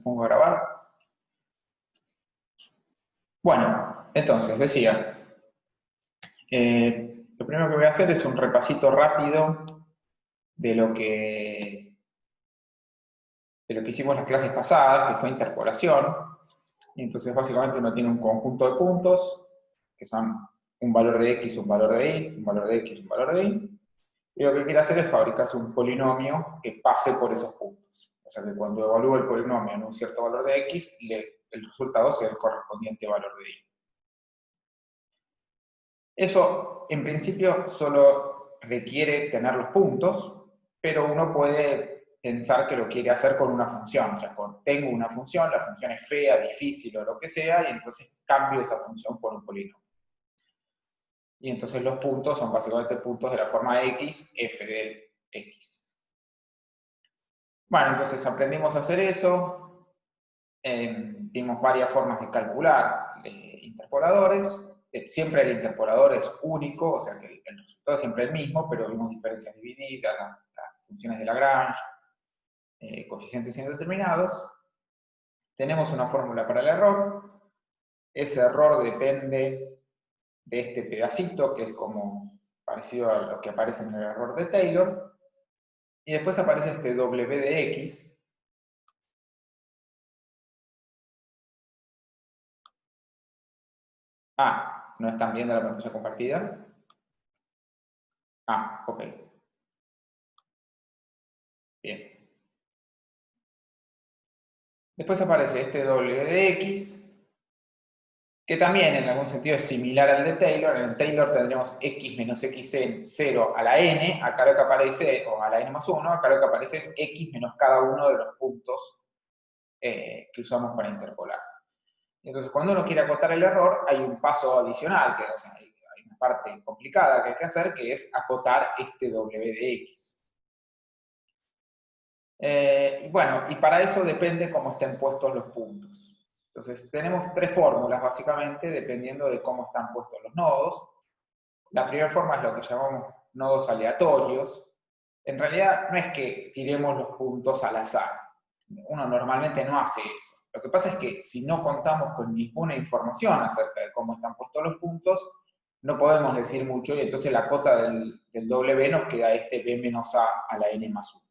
pongo a grabar. Bueno, entonces, decía, lo primero que voy a hacer es un repasito rápido de lo que hicimos las clases pasadas, que fue interpolación. Y entonces, básicamente, uno tiene un conjunto de puntos, que son un valor de x, un valor de y, un valor de x, un valor de y. Y lo que quiere hacer es fabricarse un polinomio que pase por esos puntos. O sea que cuando evalúe el polinomio en un cierto valor de x, el resultado sea el correspondiente valor de y. Eso, en principio, solo requiere tener los puntos, pero uno puede pensar que lo quiere hacer con una función. O sea, tengo una función, la función es fea, difícil o lo que sea, y entonces cambio esa función por un polinomio. Y entonces los puntos son básicamente puntos de la forma x, f de x. Bueno, entonces aprendimos a hacer eso. Vimos varias formas de calcular interpoladores. Siempre el interpolador es único, o sea que el resultado es siempre el mismo, pero vimos diferencias divididas, las funciones de Lagrange, coeficientes indeterminados. Tenemos una fórmula para el error. Ese error depende de este pedacito, que es como parecido a lo que aparece en el error de Taylor. Y después aparece este W de X. Ah, ¿no están viendo la pantalla compartida? Ah, ok. Bien. Después aparece este W de X, que también en algún sentido es similar al de Taylor. En el Taylor tendríamos X menos X en 0 a la N, acá lo que aparece, o a la N más 1, acá lo que aparece es X menos cada uno de los puntos que usamos para interpolar. Entonces, cuando uno quiere acotar el error, hay un paso adicional, que, o sea, hay una parte complicada que hay que hacer, que es acotar este W de X. Y bueno, y para eso depende cómo estén puestos los puntos. Entonces, tenemos tres fórmulas, básicamente, dependiendo de cómo están puestos los nodos. La primera forma es lo que llamamos nodos aleatorios. En realidad, no es que tiremos los puntos al azar. Uno normalmente no hace eso. Lo que pasa es que si no contamos con ninguna información acerca de cómo están puestos los puntos, no podemos decir mucho, y entonces la cota del W nos queda este B menos A a la N más 1.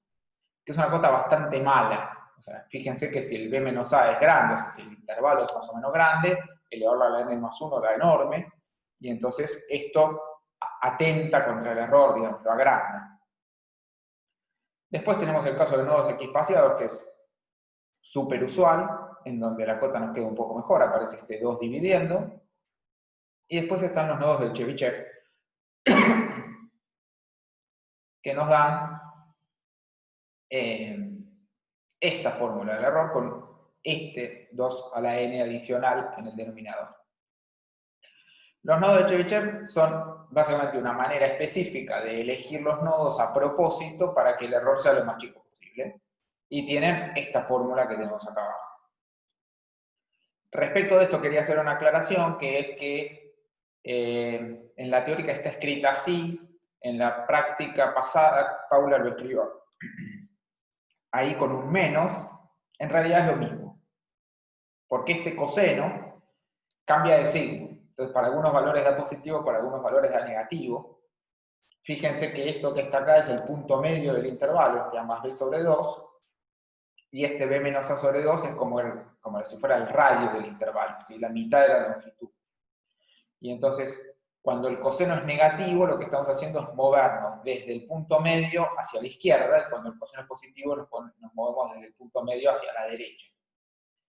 Que es una cota bastante mala. O sea, fíjense que si el B menos A es grande, o sea, si el intervalo es más o menos grande, elevarlo a la N más 1 da enorme, y entonces esto atenta contra el error, digamos, lo agranda. Después tenemos el caso de nodos equiespaciados, que es súper usual, en donde la cota nos queda un poco mejor, aparece este 2 dividiendo. Y después están los nodos de Chebyshev, que nos dan esta fórmula del error con este 2 a la n adicional en el denominador. Los nodos de Chebyshev son básicamente una manera específica de elegir los nodos a propósito para que el error sea lo más chico posible. Y tienen esta fórmula que tenemos acá abajo. Respecto de esto quería hacer una aclaración, que es que en la teórica está escrita así, en la práctica pasada Paula lo escribió ahí con un menos, en realidad es lo mismo. Porque este coseno cambia de signo. Entonces, para algunos valores da positivo, para algunos valores da negativo. Fíjense que esto que está acá es el punto medio del intervalo, este A más B sobre 2, y este B menos A sobre 2 es como si fuera el radio del intervalo, ¿sí? La mitad de la longitud. Y entonces, cuando el coseno es negativo, lo que estamos haciendo es movernos desde el punto medio hacia la izquierda, y cuando el coseno es positivo, nos movemos desde el punto medio hacia la derecha.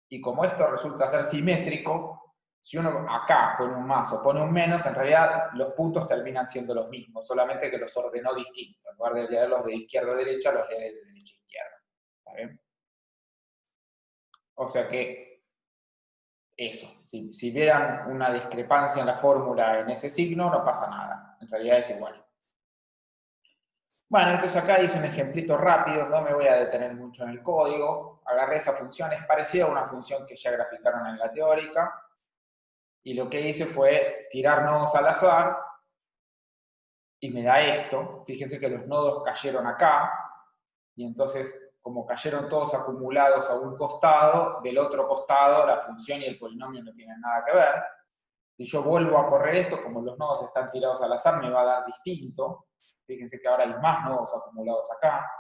Y como esto resulta ser simétrico, si uno acá pone un más o pone un menos, en realidad los puntos terminan siendo los mismos, solamente que los ordenó distinto. En lugar de leerlos de izquierda a derecha, los lee de derecha a izquierda. ¿Está bien? O sea que eso, si vieran una discrepancia en la fórmula en ese signo, no pasa nada, en realidad es igual. Bueno, entonces acá hice un ejemplito rápido, no me voy a detener mucho en el código. Agarré esa función, es parecida a una función que ya graficaron en la teórica, y lo que hice fue tirar nodos al azar, y me da esto. Fíjense que los nodos cayeron acá, y entonces como cayeron todos acumulados a un costado, del otro costado la función y el polinomio no tienen nada que ver. Si yo vuelvo a correr esto, como los nodos están tirados al azar, me va a dar distinto. Fíjense que ahora hay más nodos acumulados acá.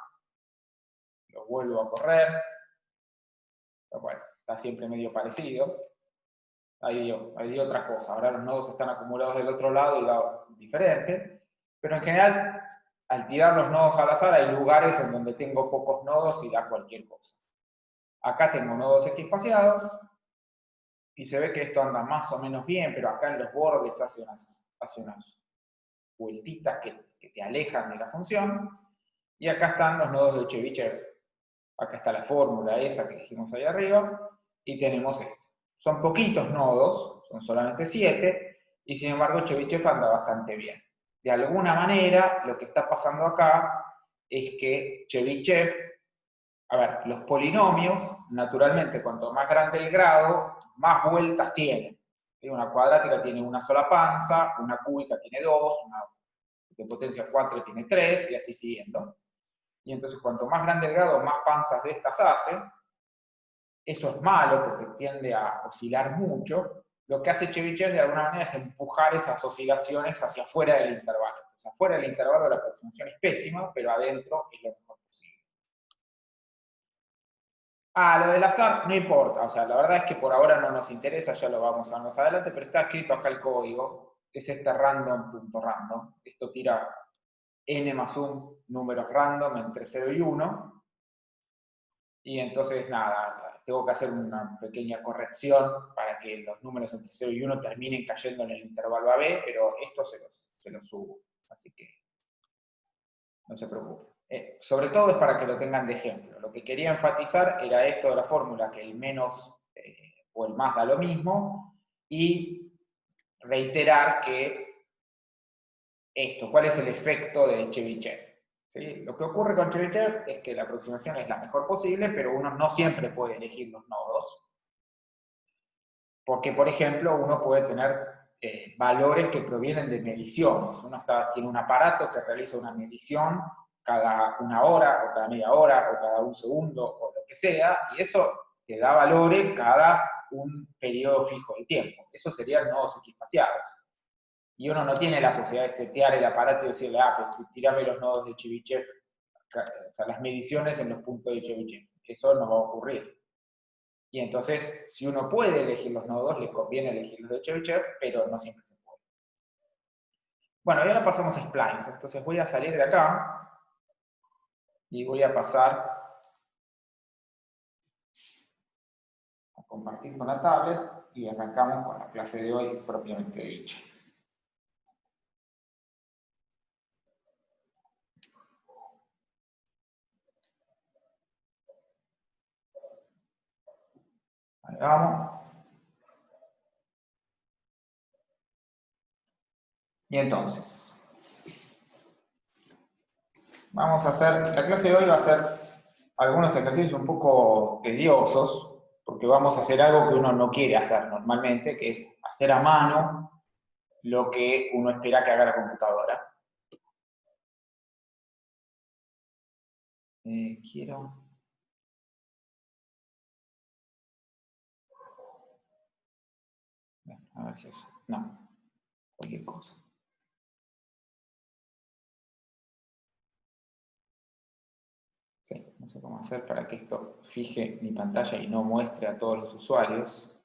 Los vuelvo a correr. Pero bueno, está siempre medio parecido. Ahí dio otra cosa. Ahora los nodos están acumulados del otro lado y da diferente. Pero en general, al tirar los nodos al azar, hay lugares en donde tengo pocos nodos y da cualquier cosa. Acá tengo nodos equiespaciados, y se ve que esto anda más o menos bien, pero acá en los bordes hace unas vueltitas que te alejan de la función. Y acá están los nodos de Chebyshev. Acá está la fórmula esa que dijimos ahí arriba, y tenemos esto. Son poquitos nodos, son solamente 7, y sin embargo Chebyshev anda bastante bien. De alguna manera, lo que está pasando acá es que Chebyshev, a ver, los polinomios, naturalmente, cuanto más grande el grado, más vueltas tienen. Una cuadrática tiene una sola panza, una cúbica tiene 2, una de potencia 4 tiene 3, y así siguiendo. Y entonces, cuanto más grande el grado, más panzas de estas hace. Eso es malo porque tiende a oscilar mucho. Lo que hace Chebyshev de alguna manera es empujar esas oscilaciones hacia afuera del intervalo. Entonces, afuera del intervalo la aproximación es pésima, pero adentro es lo mejor posible. Lo del azar no importa, o sea, la verdad es que por ahora no nos interesa, ya lo vamos a ver más adelante, pero está escrito acá el código, es este random.random. Esto tira n más 1 números random entre 0 y 1, y entonces nada, tengo que hacer una pequeña corrección para que los números entre 0 y 1 terminen cayendo en el intervalo AB, pero esto se los subo, así que no se preocupen. Sobre todo es para que lo tengan de ejemplo. Lo que quería enfatizar era esto de la fórmula, que el menos o el más da lo mismo, y reiterar que esto, ¿cuál es el efecto de Chebyshev? ¿Sí? Lo que ocurre con Chebyshev es que la aproximación es la mejor posible, pero uno no siempre puede elegir los nodos. Porque, por ejemplo, uno puede tener valores que provienen de mediciones. Uno tiene un aparato que realiza una medición cada una hora, o cada media hora, o cada un segundo, o lo que sea, y eso te da valores cada un periodo fijo de tiempo. Eso serían nodos equiespaciados. Y uno no tiene la posibilidad de setear el aparato y decirle, pues tirame los nodos de Chebyshev, o sea, las mediciones en los puntos de Chebyshev. Eso no va a ocurrir. Y entonces, si uno puede elegir los nodos, le conviene elegir los de Chebyshev, pero no siempre se puede. Bueno, y ahora pasamos a splines. Entonces voy a salir de acá y voy a pasar a compartir con la tablet y arrancamos con la clase de hoy propiamente dicha. Ahí vamos. Y entonces, vamos a hacer, la clase de hoy va a ser algunos ejercicios un poco tediosos, porque vamos a hacer algo que uno no quiere hacer normalmente, que es hacer a mano lo que uno espera que haga la computadora. Quiero... A ver si eso... No, cualquier cosa. Sí, no sé cómo hacer para que esto fije mi pantalla y no muestre a todos los usuarios.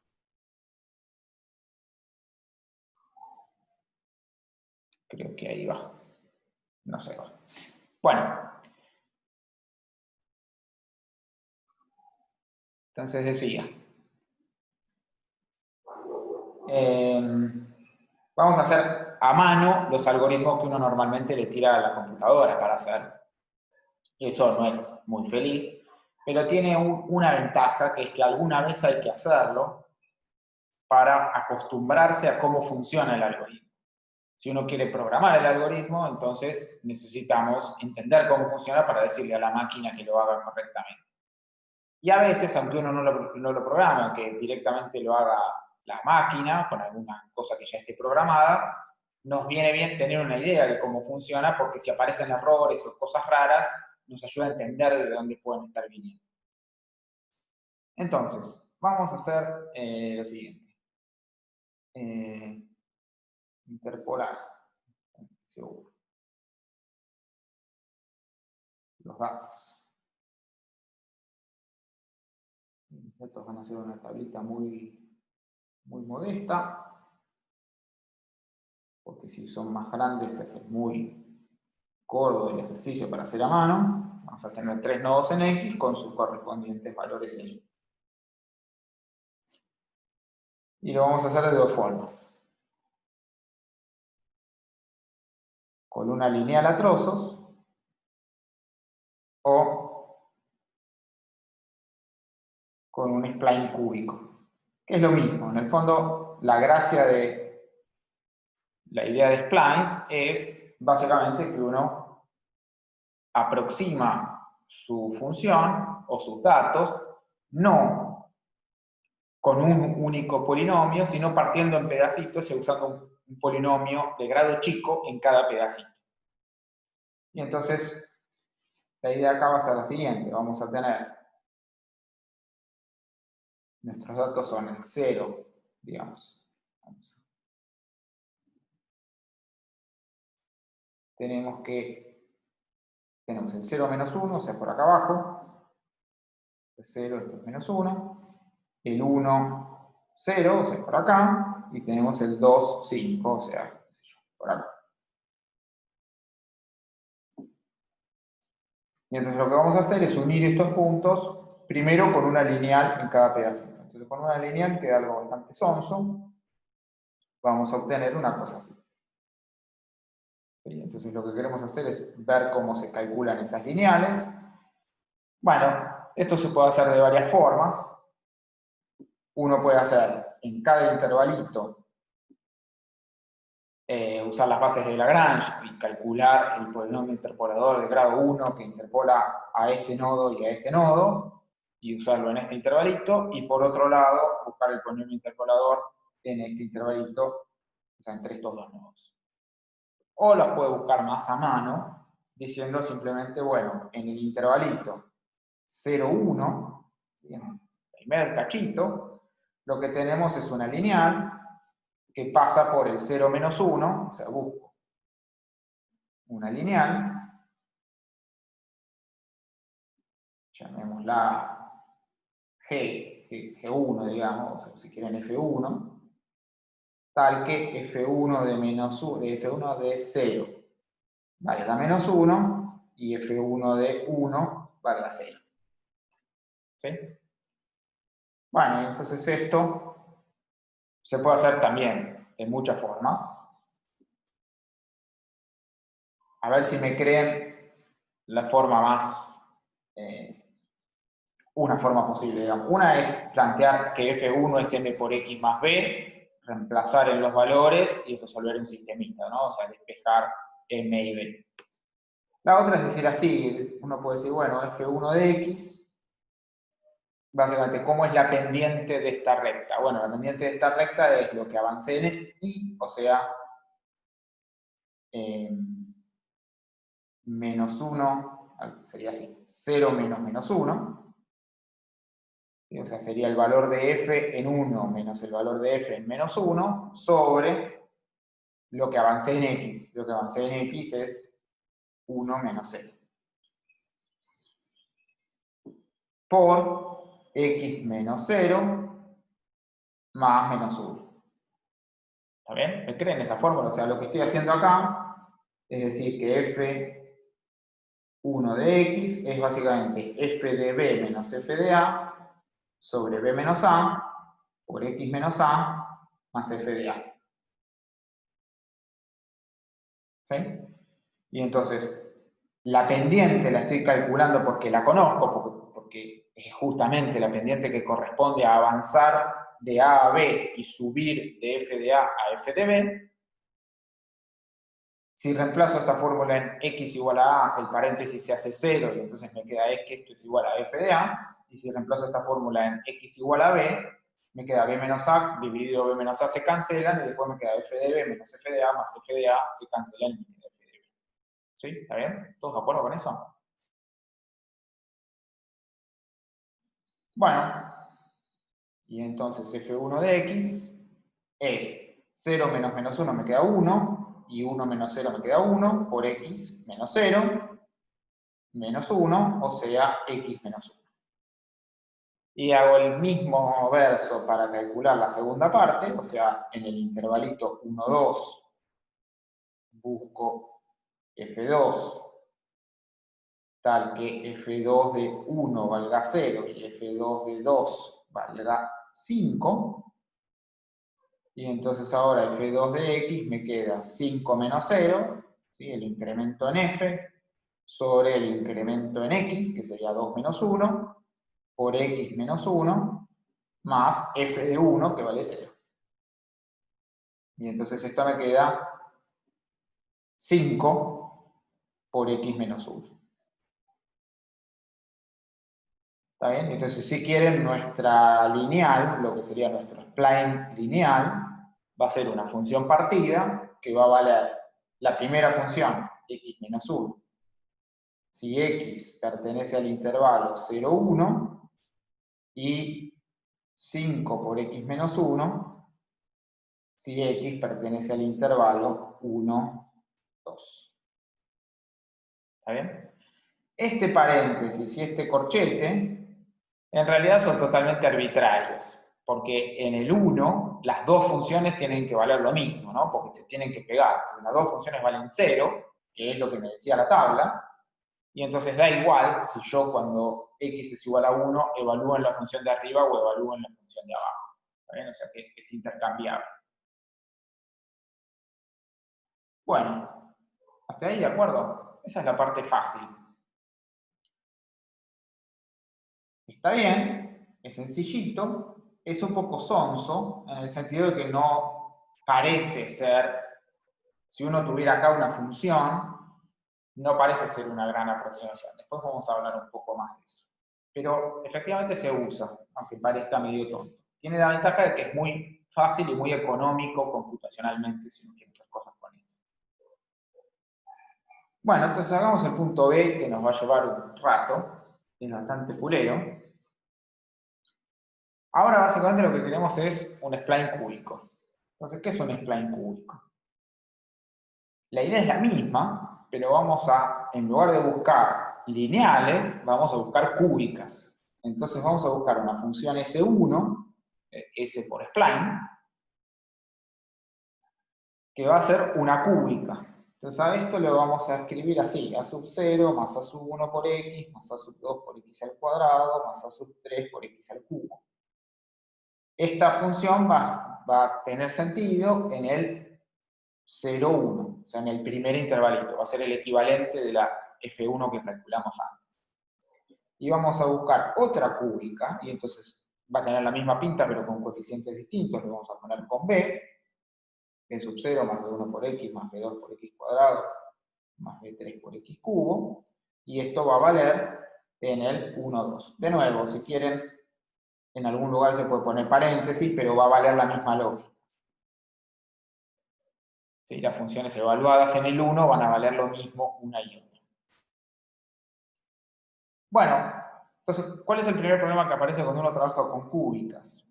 Creo que ahí va. No sé. Bueno. Entonces decía. Vamos a hacer a mano los algoritmos que uno normalmente le tira a la computadora para hacer. Eso no es muy feliz, pero tiene una ventaja, que es que alguna vez hay que hacerlo para acostumbrarse a cómo funciona el algoritmo. Si uno quiere programar el algoritmo, entonces necesitamos entender cómo funciona para decirle a la máquina que lo haga correctamente. Y a veces, aunque uno no lo programe, que directamente lo haga la máquina con alguna cosa que ya esté programada, nos viene bien tener una idea de cómo funciona, porque si aparecen errores o cosas raras, nos ayuda a entender de dónde pueden estar viniendo. Entonces, vamos a hacer lo siguiente. Interpolar. Seguro. Los datos. Estos van a ser una tablita muy modesta, porque si son más grandes se hace muy gordo el ejercicio para hacer a mano. Vamos a tener 3 nodos en X con sus correspondientes valores en Y. Y lo vamos a hacer de dos formas. Con una lineal a trozos o con un spline cúbico, que es lo mismo. En el fondo, la gracia de la idea de splines es básicamente que uno aproxima su función o sus datos no con un único polinomio, sino partiendo en pedacitos y usando un polinomio de grado chico en cada pedacito. Y entonces, la idea acá va a ser la siguiente. Vamos a tener, nuestros datos son el 0, digamos. Tenemos el 0 menos 1, o sea, por acá abajo. El 0, esto es menos 1. El 1, 0, o sea, por acá. Y tenemos el 2, 5, o sea, qué sé yo, por acá. Y entonces lo que vamos a hacer es unir estos puntos, primero con una lineal en cada pedacito. Entonces con una lineal queda algo bastante sonso. Vamos a obtener una cosa así. Entonces lo que queremos hacer es ver cómo se calculan esas lineales. Bueno, esto se puede hacer de varias formas. Uno puede hacer en cada intervalito, usar las bases de Lagrange y calcular el polinomio interpolador de grado 1 que interpola a este nodo y a este nodo, y usarlo en este intervalito, y por otro lado, buscar el polinomio interpolador en este intervalito, o sea, entre estos dos nodos. O las puede buscar más a mano, diciendo simplemente, bueno, en el intervalito 0, 1, el primer cachito, lo que tenemos es una lineal que pasa por el 0 menos 1, o sea, busco una lineal, llamémosla G1, digamos, o si quieren F1, tal que F1 de menos 1, de F1 de 0 valga menos 1 y F1 de 1 valga 0. ¿Sí? Bueno, entonces esto se puede hacer también de muchas formas. A ver si me creen la forma más, una forma posible, digamos. Una es plantear que F1 es M por X más B, reemplazar en los valores y resolver un sistemita, ¿no? O sea, despejar M y B. La otra es decir así, uno puede decir, bueno, F1 de X, básicamente, ¿cómo es la pendiente de esta recta? Bueno, la pendiente de esta recta es lo que avancé en Y, o sea, menos 1, sería así, 0 menos menos 1, o sea, sería el valor de f en 1 menos el valor de f en menos 1 sobre lo que avancé en x. Lo que avancé en x es 1 menos 0. Por x menos 0 más menos 1. ¿Está bien? ¿Me creen esa fórmula? O sea, lo que estoy haciendo acá es decir que f1 de x es básicamente f de b menos f de a sobre b menos a por x menos a más f de a. ¿Sí? Y entonces, la pendiente la estoy calculando porque la conozco, porque es justamente la pendiente que corresponde a avanzar de A a B y subir de f de A a f de B. Si reemplazo esta fórmula en x igual a A, el paréntesis se hace 0 y entonces me queda que esto es igual a f de A. Y si reemplazo esta fórmula en x igual a B, me queda b menos a, dividido b menos a se cancelan y después me queda f de b menos f de a más f de a se cancelan y me queda f de b. ¿Sí? ¿Está bien? ¿Todos de acuerdo con eso? Bueno, y entonces f1 de x es 0 menos menos 1 me queda 1, y 1 menos 0 me queda 1, por x menos 0, menos 1, o sea, x menos 1. Y hago el mismo verso para calcular la segunda parte, o sea, en el intervalito 1, 2, busco f2 tal que f2 de 1 valga 0 y f2 de 2 valga 5. Y entonces ahora f2 de x me queda 5 menos 0, ¿sí? El incremento en f, sobre el incremento en x, que sería 2 menos 1, por x menos 1, más f de 1, que vale 0. Y entonces esto me queda 5 por x menos 1. ¿Está bien? Entonces, si quieren, nuestra lineal, lo que sería nuestro spline lineal, va a ser una función partida que va a valer la primera función, x menos 1. Si x pertenece al intervalo 0, 1, y 5 por x menos 1, si x pertenece al intervalo 1, 2. ¿Está bien? Este paréntesis y este corchete en realidad son totalmente arbitrarios, porque en el 1 las dos funciones tienen que valer lo mismo, ¿no? Porque se tienen que pegar. Las dos funciones valen 0, que es lo que me decía la tabla, y entonces da igual si yo cuando x es igual a 1 evalúo en la función de arriba o evalúo en la función de abajo. ¿Está bien? O sea que es intercambiable. Bueno, hasta ahí de acuerdo. Esa es la parte fácil. Está bien, es sencillito, es un poco sonso, en el sentido de que no parece ser, si uno tuviera acá una función, no parece ser una gran aproximación. Después vamos a hablar un poco más de eso. Pero efectivamente se usa, aunque parezca medio tonto. Tiene la ventaja de que es muy fácil y muy económico computacionalmente si uno quiere hacer cosas con eso. Bueno, entonces hagamos el punto B, que nos va a llevar un rato, es bastante fulero. Ahora básicamente lo que queremos es un spline cúbico. Entonces, ¿qué es un spline cúbico? La idea es la misma, pero vamos a, en lugar de buscar lineales, vamos a buscar cúbicas. Entonces vamos a buscar una función S1, S por spline, que va a ser una cúbica. Entonces a esto lo vamos a escribir así, a sub 0 más a sub 1 por x, más a sub 2 por x al cuadrado, más a sub 3 por x al cubo. Esta función va a tener sentido en el 0, 1, o sea, en el primer intervalito. Va a ser el equivalente de la F1 que calculamos antes. Y vamos a buscar otra cúbica, y entonces va a tener la misma pinta, pero con coeficientes distintos. Lo vamos a poner con b, b sub 0 más b1 por x, más b2 por x cuadrado, más b3 por x cubo. Y esto va a valer en el 1, 2. De nuevo, si quieren, en algún lugar se puede poner paréntesis, pero va a valer la misma lógica. ¿Sí? Las funciones evaluadas en el 1 van a valer lo mismo una y otra. Bueno, entonces, ¿cuál es el primer problema que aparece cuando uno trabaja con cúbicas?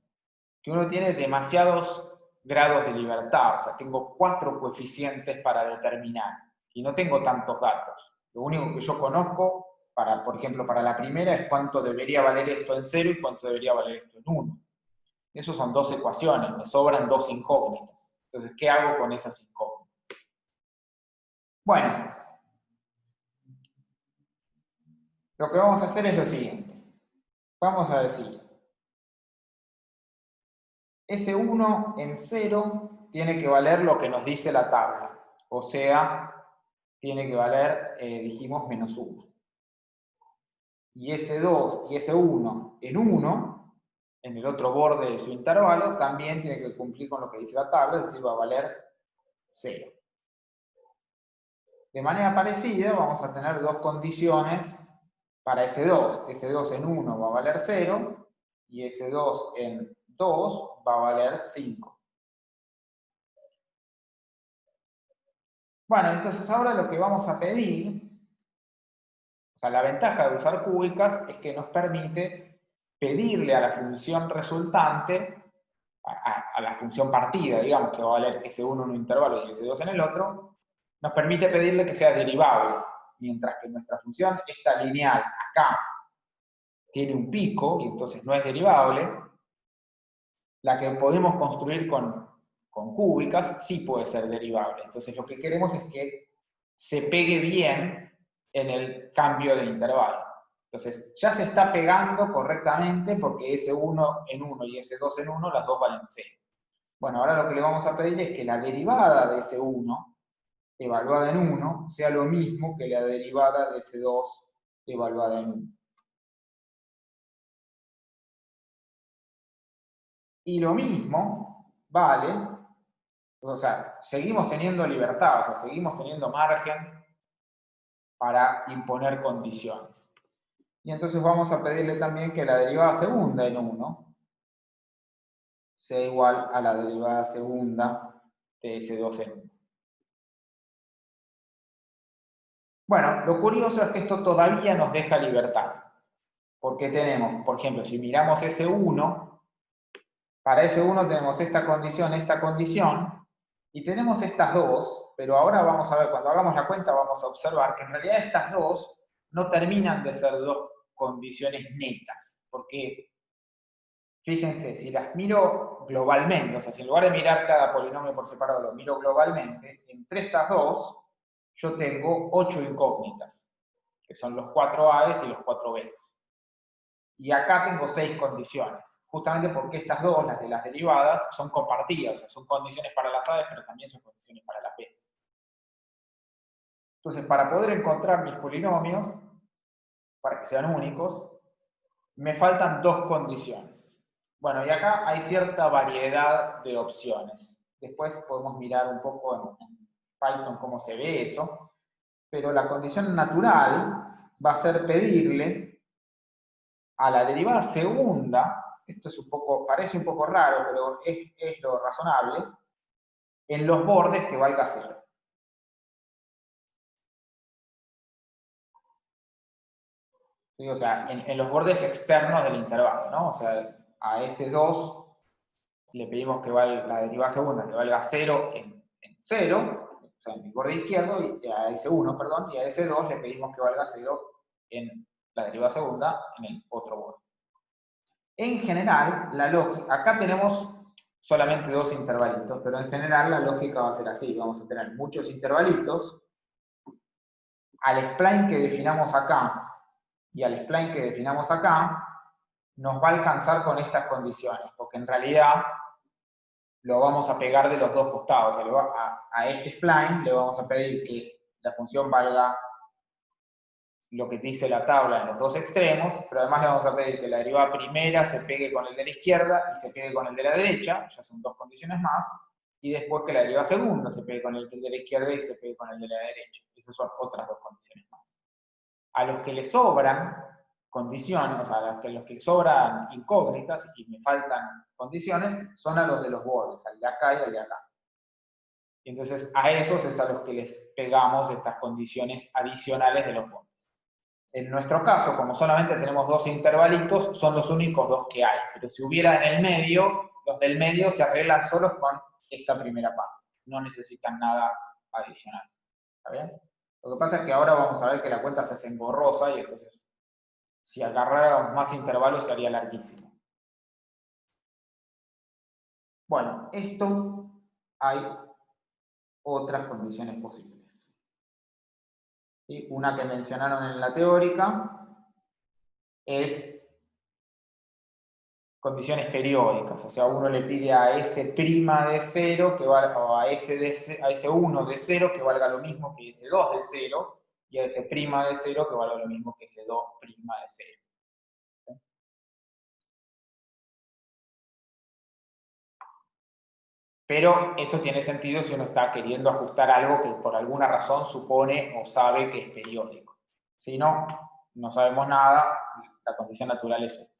Que uno tiene demasiados grados de libertad, o sea, tengo 4 coeficientes para determinar, y no tengo tantos datos. Lo único que yo conozco, por ejemplo, para la primera, es cuánto debería valer esto en 0 y cuánto debería valer esto en 1. Esos son 2 ecuaciones, me sobran 2 incógnitas. Entonces, ¿qué hago con esas incógnitas? Bueno, lo que vamos a hacer es lo siguiente. Vamos a decir, S1 en 0 tiene que valer lo que nos dice la tabla. O sea, tiene que valer, dijimos, menos 1. Y S2 y S1 en 1, en el otro borde de su intervalo, también tiene que cumplir con lo que dice la tabla, es decir, va a valer 0. De manera parecida, vamos a tener dos condiciones para S2. S2 en 1 va a valer 0, y S2 en 2 va a valer 5. Bueno, entonces ahora lo que vamos a pedir, o sea, la ventaja de usar cúbicas es que nos permite pedirle a la función resultante, a la función partida, digamos, que va a valer S1 en un intervalo y S2 en el otro, nos permite pedirle que sea derivable, mientras que nuestra función, esta lineal acá, tiene un pico y entonces no es derivable. La que podemos construir con cúbicas sí puede ser derivable. Entonces lo que queremos es que se pegue bien en el cambio de intervalo. Entonces ya se está pegando correctamente porque S1 en 1 y S2 en 1, las dos valen 0. Bueno, ahora lo que le vamos a pedir es que la derivada de S1 evaluada en 1 sea lo mismo que la derivada de S2 evaluada en 1. Y lo mismo vale, o sea, seguimos teniendo libertad, o sea, seguimos teniendo margen para imponer condiciones. Y entonces vamos a pedirle también que la derivada segunda en 1 sea igual a la derivada segunda de S2 en 1. Bueno, lo curioso es que esto todavía nos deja libertad, porque tenemos, por ejemplo, si miramos S1, para S1 tenemos esta condición, y tenemos estas dos, pero ahora vamos a ver, cuando hagamos la cuenta vamos a observar que en realidad estas dos no terminan de ser dos condiciones netas, porque fíjense, si las miro globalmente, o sea, si en lugar de mirar cada polinomio por separado lo miro globalmente, entre estas dos yo tengo 8 incógnitas, que son los 4 A's y los 4 B's. Y acá tengo 6 condiciones, justamente porque estas dos, las de las derivadas, son compartidas, o sea, son condiciones para las A's, pero también son condiciones para las B's. Entonces, para poder encontrar mis polinomios, para que sean únicos, me faltan dos condiciones. Bueno, y acá hay cierta variedad de opciones. Después podemos mirar un poco en Python cómo se ve eso, pero la condición natural va a ser pedirle a la derivada segunda, esto es un poco, parece un poco raro, pero es lo razonable, en los bordes que valga 0. ¿Sí? O sea, en los bordes externos del intervalo, ¿no? O sea, a S2 le pedimos que valga la derivada segunda, que valga 0 en 0, o sea, en el borde izquierdo, y a S1, perdón, y a S2 le pedimos que valga 0 en la derivada segunda en el otro borde. En general, la lógica, acá tenemos solamente dos intervalitos, pero en general la lógica va a ser así, vamos a tener muchos intervalitos, al spline que definamos acá y al spline que definamos acá, nos va a alcanzar con estas condiciones, porque en realidad lo vamos a pegar de los dos costados, o sea, a este spline le vamos a pedir que la función valga lo que dice la tabla en los dos extremos, pero además le vamos a pedir que la derivada primera se pegue con el de la izquierda y se pegue con el de la derecha, ya son dos condiciones más, y después que la derivada segunda se pegue con el de la izquierda y se pegue con el de la derecha. Esas son otras dos condiciones más. A los que le sobran condiciones, o sea, a los que le sobran incógnitas y me faltan condiciones, son a los de los bordes, al de acá y al de acá. Y entonces a esos es a los que les pegamos estas condiciones adicionales de los bordes. En nuestro caso, como solamente tenemos dos intervalitos, son los únicos dos que hay. Pero si hubiera en el medio, los del medio se arreglan solos con esta primera parte. No necesitan nada adicional. ¿Está bien? Lo que pasa es que ahora vamos a ver que la cuenta se hace engorrosa y entonces, si agarráramos más intervalos, se haría larguísimo. Bueno, esto hay otras condiciones posibles. ¿Sí? Una que mencionaron en la teórica es condiciones periódicas, o sea, uno le pide a S' de 0 que valga, o a S1 de 0 que valga lo mismo que S2 de 0, y a S' de 0 que valga lo mismo que S2' de 0. Pero eso tiene sentido si uno está queriendo ajustar algo que por alguna razón supone o sabe que es periódico. Si no, no sabemos nada, la condición natural es esta.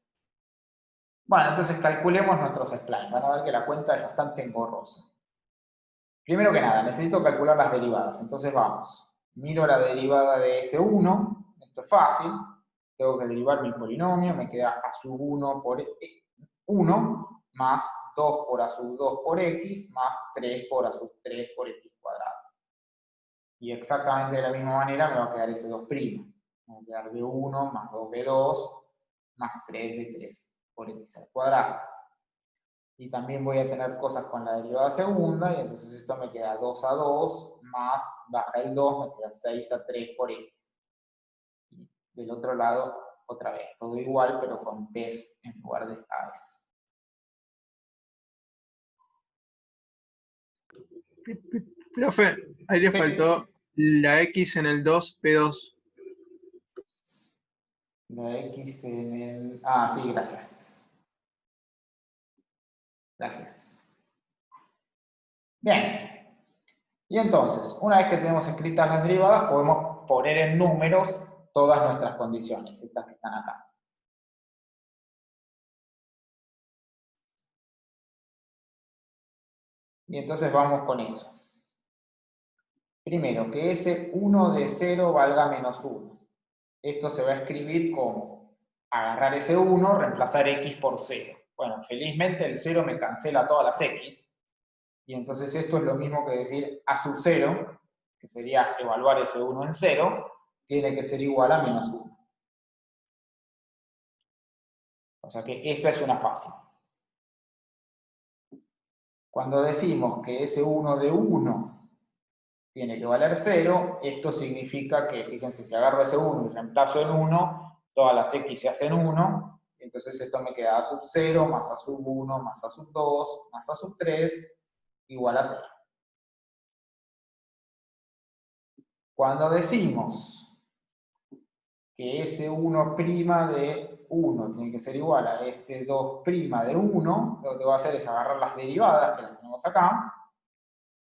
Bueno, entonces calculemos nuestros splines. Van a ver que la cuenta es bastante engorrosa. Primero que nada, necesito calcular las derivadas. Entonces vamos. Miro la derivada de S1. Esto es fácil. tengo que derivar mi polinomio, me queda a sub 1 por 1, más 2 por a sub 2 por x, más 3 por a sub 3 por x cuadrado. Y exactamente de la misma manera me va a quedar ese 2'. Me va a quedar b1 más 2b2 más 3b3 por x al cuadrado. Y también voy a tener cosas con la derivada segunda, y entonces esto me queda 2 a 2, más baja el 2, me queda 6 a 3 por x. Y del otro lado, otra vez, todo igual, pero con t's en lugar de a's. Profe, ahí le faltó la x en el 2p2. La x en el... Ah, sí, gracias. Gracias. Bien. Y entonces, una vez que tenemos escritas las derivadas, podemos poner en números todas nuestras condiciones, estas que están acá. Y entonces vamos con eso. Primero, que ese 1 de 0 valga menos 1. Esto se va a escribir como agarrar ese 1, reemplazar x por 0. Bueno, felizmente el 0 me cancela todas las x. Y entonces esto es lo mismo que decir a sub 0, que sería evaluar ese 1 en 0, tiene que ser igual a menos 1. O sea que esa es una fácil. Cuando decimos que ese 1 de 1 tiene que valer 0, esto significa que, fíjense, si agarro ese 1 y reemplazo en 1, todas las x se hacen 1, entonces esto me queda a sub 0, más a sub 1, más a sub 2, más a sub 3, igual a 0. Cuando decimos que ese 1' de 1 tiene que ser igual a ese 2' de 1, lo que voy a hacer es agarrar las derivadas, que las tenemos acá,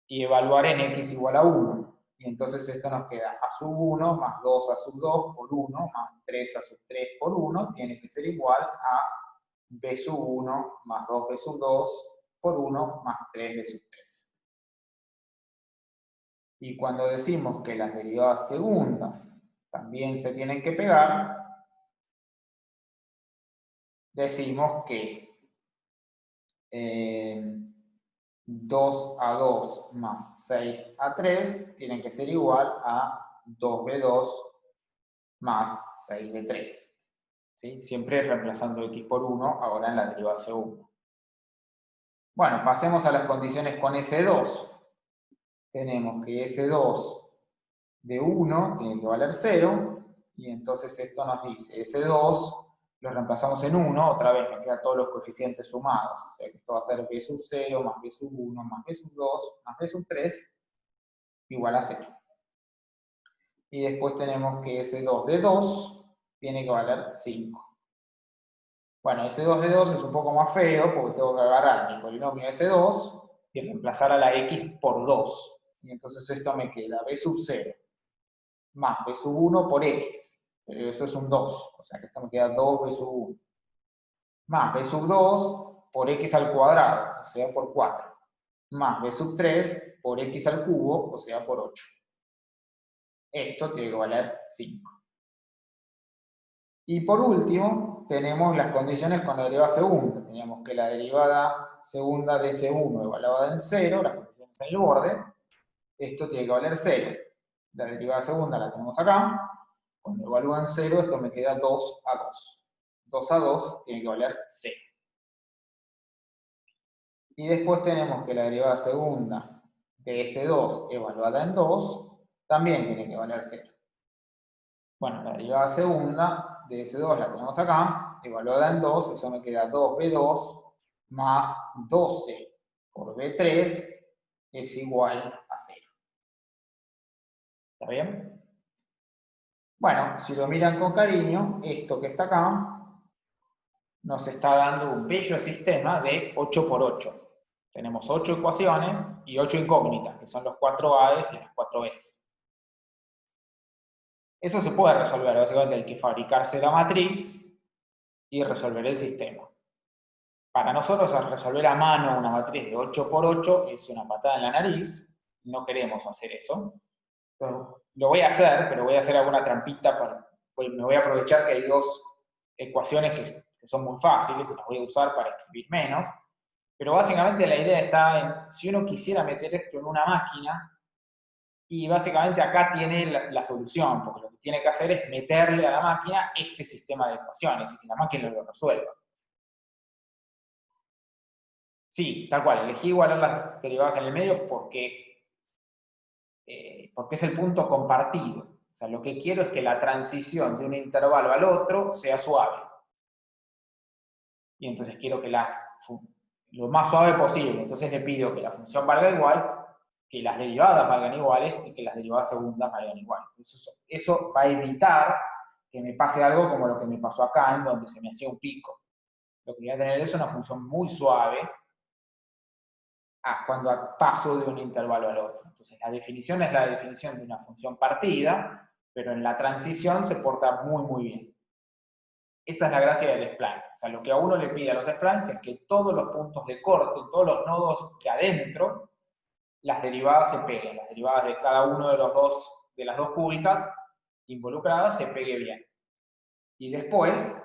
y evaluar en x igual a 1. Y entonces esto nos queda a sub 1 más 2 a sub 2 por 1 más 3 a sub 3 por 1 tiene que ser igual a b sub 1 más 2b sub 2 por 1 más 3b sub 3. Y cuando decimos que las derivadas segundas también se tienen que pegar, decimos que 2 a 2 más 6 a 3 tienen que ser igual a 2b2 más 6b3. ¿Sí? Siempre reemplazando x por 1, ahora en la derivada segunda. Bueno, pasemos a las condiciones con S2. Tenemos que S2 de 1 tiene que valer 0, y entonces esto nos dice S2 lo reemplazamos en 1, otra vez me quedan todos los coeficientes sumados, o sea que esto va a ser b sub 0 más b sub 1 más b sub 2 más b sub 3 igual a 0. Y después tenemos que S2 de 2 tiene que valer 5. Bueno, S2 de 2 es un poco más feo porque tengo que agarrar mi polinomio S2 y reemplazar a la x por 2. Y entonces esto me queda b sub 0 más b sub 1 por x. Pero eso es un 2, o sea que esto me queda 2b sub 1. Más b sub 2 por x al cuadrado, o sea por 4. Más b sub 3 por x al cubo, o sea por 8. Esto tiene que valer 5. Y por último, tenemos las condiciones con la derivada segunda. Teníamos que la derivada segunda de S1 evaluada en 0, las condiciones en el borde, esto tiene que valer 0. La derivada segunda la tenemos acá. Cuando evalúo en 0, esto me queda 2 a 2. 2 a 2 tiene que valer 0. Y después tenemos que la derivada segunda de S2 evaluada en 2 también tiene que valer 0. Bueno, la derivada segunda de S2 la tenemos acá, evaluada en 2, eso me queda 2b2 más 12 por b3 es igual a 0. ¿Está bien? Bueno, si lo miran con cariño, esto que está acá nos está dando un bello sistema de 8 por 8. Tenemos 8 ecuaciones y 8 incógnitas, que son los 4 A's y las 4 B's. Eso se puede resolver, básicamente hay que fabricarse la matriz y resolver el sistema. Para nosotros resolver a mano una matriz de 8 por 8 es una patada en la nariz, no queremos hacer eso. Entonces, lo voy a hacer, pero voy a hacer alguna trampita pues me voy a aprovechar que hay dos ecuaciones que son muy fáciles y las voy a usar para escribir menos. Pero básicamente la idea está en, si uno quisiera meter esto en una máquina, y básicamente acá tiene la solución, porque lo que tiene que hacer es meterle a la máquina este sistema de ecuaciones y que la máquina lo resuelva. Sí, tal cual, elegí igualar las derivadas en el medio porque es el punto compartido. O sea, lo que quiero es que la transición de un intervalo al otro sea suave. Y entonces quiero que lo más suave posible. Entonces le pido que la función valga igual, que las derivadas valgan iguales y que las derivadas segundas valgan iguales. Entonces eso va a evitar que me pase algo como lo que me pasó acá, en donde se me hacía un pico. Lo que voy a tener es una función muy suave cuando paso de un intervalo al otro. Entonces la definición es la definición de una función partida, pero en la transición se porta muy, muy bien. Esa es la gracia del spline. O sea, lo que a uno le pide a los splines es que todos los puntos de corte, todos los nodos de adentro, las derivadas se peguen. Las derivadas de cada uno de las dos cúbicas involucradas se pegue bien. Y después,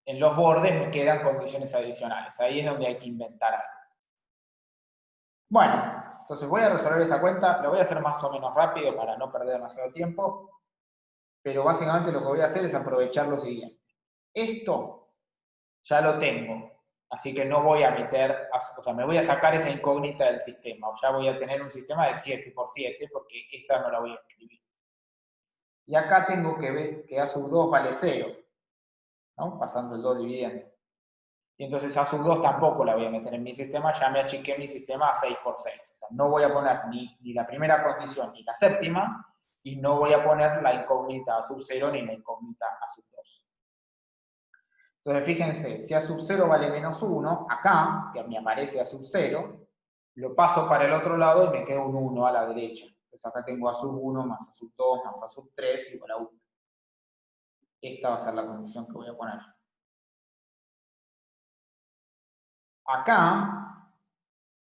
en los bordes me quedan condiciones adicionales. Ahí es donde hay que inventar algo. Bueno, entonces voy a resolver esta cuenta. Lo voy a hacer más o menos rápido para no perder demasiado tiempo. Pero básicamente lo que voy a hacer es aprovechar lo siguiente. Esto ya lo tengo. Así que no voy a meter, o sea, me voy a sacar esa incógnita del sistema. Ya voy a tener un sistema de 7×7 porque esa no la voy a escribir. Y acá tengo que ver que A sub 2 vale 0, ¿no? Pasando el 2 dividiendo. Y entonces A sub 2 tampoco la voy a meter en mi sistema, ya me achiqué mi sistema a 6×6. O sea, no voy a poner ni la primera condición ni la séptima, y no voy a poner la incógnita A sub 0 ni la incógnita A sub 2. Entonces fíjense, si A sub 0 vale menos 1, acá, que me aparece A sub 0, lo paso para el otro lado y me queda un 1 a la derecha. Entonces acá tengo A sub 1 más A sub 2 más A sub 3 igual a 1. Esta va a ser la condición que voy a poner. Acá,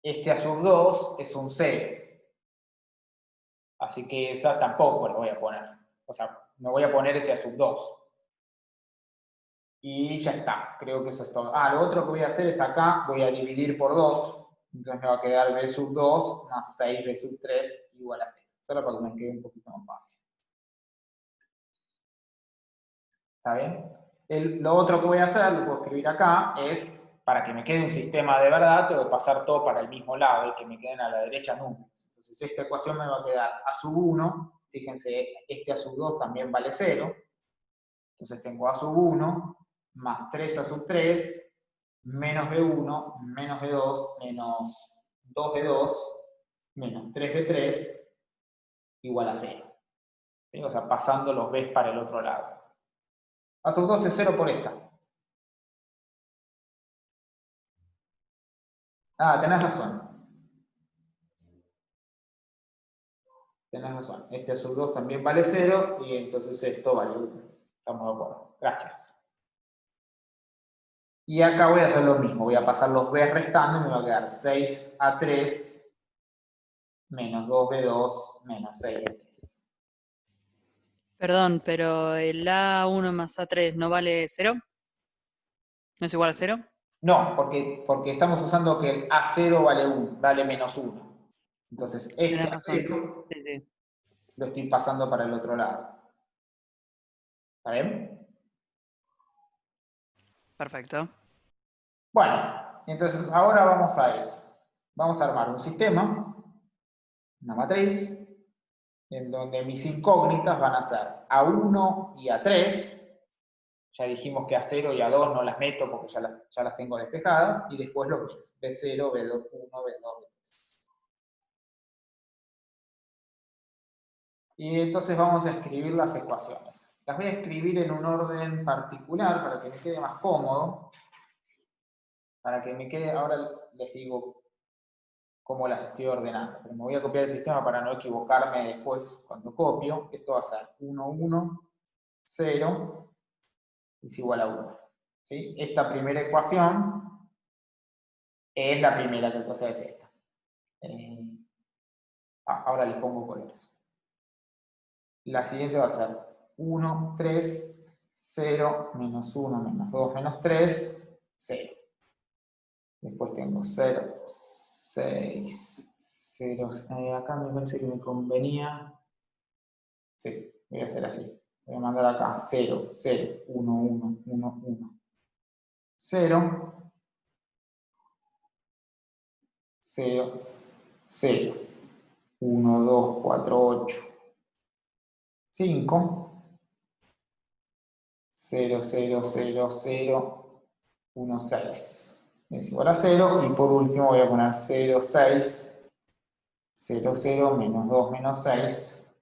este A sub 2 es un 0. Así que esa tampoco la voy a poner. O sea, no voy a poner ese A sub 2. Y ya está, creo que eso es todo. Lo otro que voy a hacer es acá, voy a dividir por 2. Entonces me va a quedar B sub 2 más 6B sub 3 igual a 0. Solo para que me quede un poquito más fácil. ¿Está bien? Lo otro que voy a hacer, lo puedo escribir acá, es para que me quede un sistema de verdad, tengo que pasar todo para el mismo lado y que me queden a la derecha números. Entonces esta ecuación me va a quedar A sub 1, fíjense, este A sub 2 también vale 0. Entonces tengo A sub 1 más 3A sub 3 menos B1 menos B2 menos 2B2 menos 3B3 igual a 0. ¿Sí? O sea, pasando los B's para el otro lado. A sub 2 es 0 por esta. Tenés razón. Tenés razón. Este A sub 2 también vale 0 y entonces esto vale 1. Estamos de acuerdo. Gracias. Y acá voy a hacer lo mismo. Voy a pasar los B restando y me va a quedar 6A3 menos 2B2 menos 6B3. Perdón, pero el A1 más A3 no vale 0. ¿No es igual a 0? No, porque estamos usando que el A0 vale menos 1. Entonces, este Tenés razón. A0 Sí. lo estoy pasando para el otro lado. ¿Está bien? Perfecto. Bueno, entonces ahora vamos a eso. Vamos a armar un sistema, una matriz, en donde mis incógnitas van a ser A1 y A3. Ya dijimos que A0 y A2 no las meto porque ya las tengo despejadas. Y después los B's. B0, B2, 1, B2, B3. Y entonces vamos a escribir las ecuaciones. Las voy a escribir en un orden particular para que me quede más cómodo. Para que me quede, ahora les digo cómo las estoy ordenando. Pero me voy a copiar el sistema para no equivocarme después cuando copio. Esto va a ser 1, 1, 0 es igual a 1. ¿Sí? Esta primera ecuación es la primera que cosa es esta. Ahora les pongo colores. La siguiente va a ser 1, 3, 0, menos 1, menos 2, menos 3, 0. Después tengo 0, 6, 0. Acá me parece que me convenía. Sí, voy a hacer así. Voy a mandar acá 0, 0, 1, 1, 1, 1. 0, 0, 0. 1, 2, 4, 8. 5. 0, 0, 0, 0, 1, 6. Es igual a 0. Y por último voy a poner 0, 6, 0, 0, menos 2, menos 6,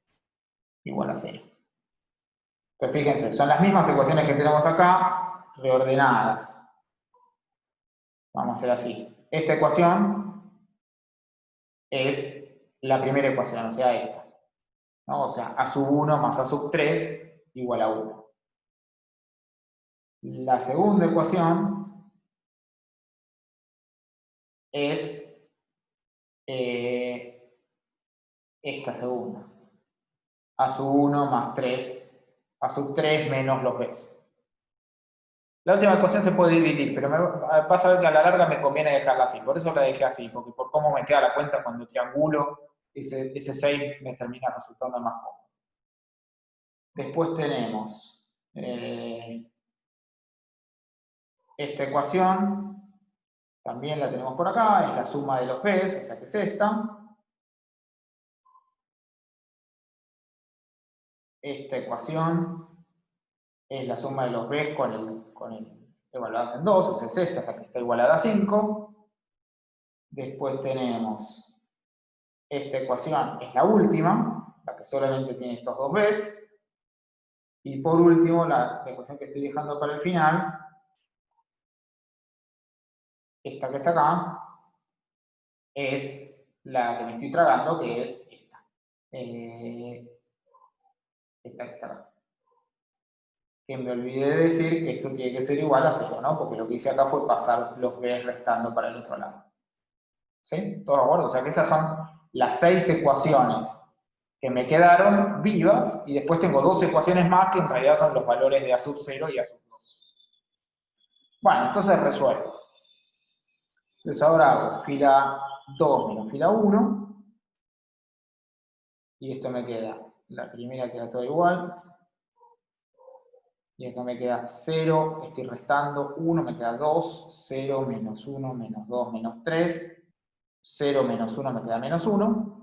igual a 0. Entonces fíjense, son las mismas ecuaciones que tenemos acá, reordenadas. Vamos a hacer así. Esta ecuación es la primera ecuación, o sea, esta, ¿no? O sea, a sub 1 más a sub 3 igual a 1. La segunda ecuación es esta segunda. A sub 1 más 3, a sub 3 menos los b's. La última ecuación se puede dividir, pero vas a ver que a la larga me conviene dejarla así. Por eso la dejé así, porque por cómo me queda la cuenta cuando triangulo, ese 6 me termina resultando más cómodo. Después tenemos esta ecuación, también la tenemos por acá, es la suma de los b's, o sea que es esta. Esta ecuación es la suma de los b's con el evaluadas en 2, o sea es esta, la que está igualada a 5. Después tenemos esta ecuación, es la última, la que solamente tiene estos dos b's. Y por último, la ecuación que estoy dejando para el final, esta que está acá, es la que me estoy tragando, que es esta. Esta que está acá. Que me olvidé de decir que esto tiene que ser igual a 0, ¿no? Porque lo que hice acá fue pasar los b's restando para el otro lado. ¿Sí? ¿Todo de acuerdo? O sea que esas son las 6 ecuaciones que me quedaron vivas, y después tengo 2 ecuaciones más que en realidad son los valores de a sub 0 y a sub 2. Bueno, entonces resuelvo. Entonces ahora hago fila 2 menos fila 1, y esto me queda, la primera queda todo igual, y acá me queda 0, estoy restando 1, me queda 2, 0 menos 1 menos 2 menos 3, 0 menos 1 me queda menos 1.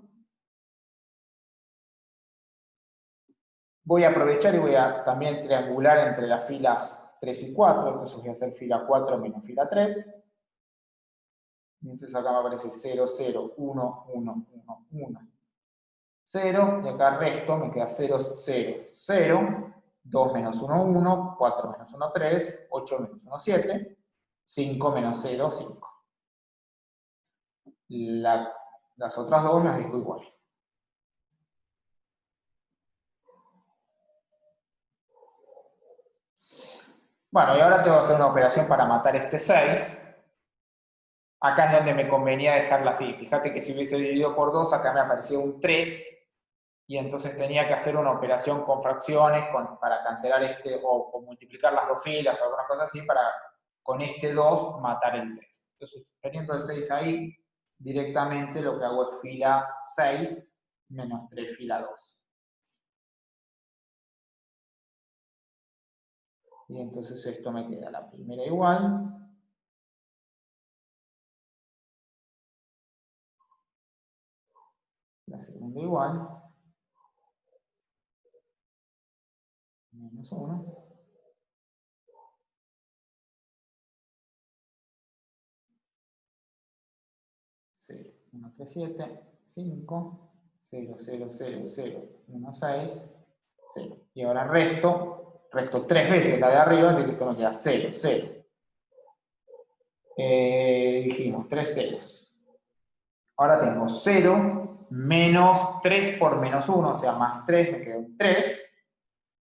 Voy a aprovechar y voy a también triangular entre las filas 3 y 4, entonces voy a hacer fila 4 menos fila 3. Y entonces acá me aparece 0, 0, 1, 1, 1, 1, 0, y acá resto, me queda 0, 0, 0, 2 menos 1, 1, 4 menos 1, 3, 8 menos 1, 7, 5 menos 0, 5. Las otras dos las dejo igual. Bueno, y ahora tengo que hacer una operación para matar este 6. Acá es donde me convenía dejarla así. Fíjate que si hubiese dividido por 2, acá me aparecía un 3, y entonces tenía que hacer una operación con fracciones para cancelar este, o multiplicar las dos filas o alguna cosa así, para con este 2 matar el 3. Entonces, teniendo el 6 ahí, directamente lo que hago es fila 6 menos 3 fila 2. Y entonces esto me queda la primera igual. La segunda igual. Menos 1. Sí, 1, 3, 7, 5, 0, 0, 0, 0, 1, 6, 0. Y ahora resto 3 veces la de arriba, así que esto me queda 0, 0. Dijimos 3 ceros. Ahora tengo 0 menos 3 por menos 1, o sea, más 3, me queda un 3.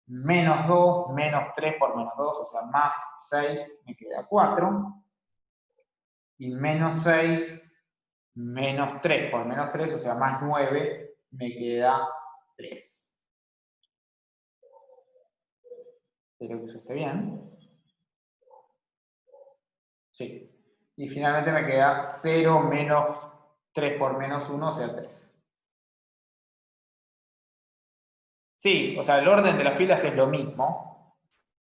Menos 2, menos 3 por menos 2, o sea, más 6, me queda 4. Y menos 6, menos 3 por menos 3, o sea, más 9, me queda 3. Espero que eso esté bien. Sí. Y finalmente me queda 0 menos 3 por menos 1, o sea 3. Sí, o sea, el orden de las filas es lo mismo,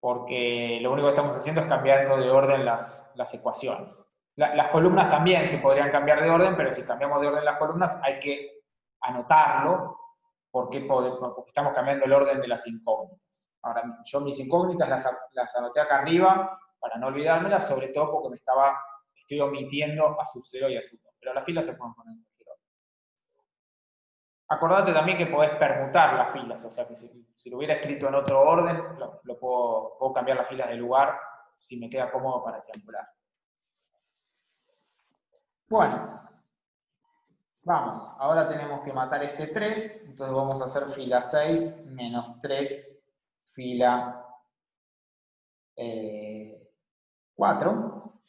porque lo único que estamos haciendo es cambiando de orden las ecuaciones. Las columnas también se podrían cambiar de orden, pero si cambiamos de orden las columnas hay que anotarlo, porque estamos cambiando el orden de las incógnitas. Ahora, yo mis incógnitas las anoté acá arriba para no olvidármelas, sobre todo porque estoy omitiendo a sub 0 y a sub 2, pero las filas se pueden poner en cualquier orden. Acordate también que podés permutar las filas, o sea que si lo hubiera escrito en otro orden, puedo cambiar las filas de lugar si me queda cómodo para triangular. Bueno, vamos, ahora tenemos que matar este 3, entonces vamos a hacer fila 6 menos 3, fila 4.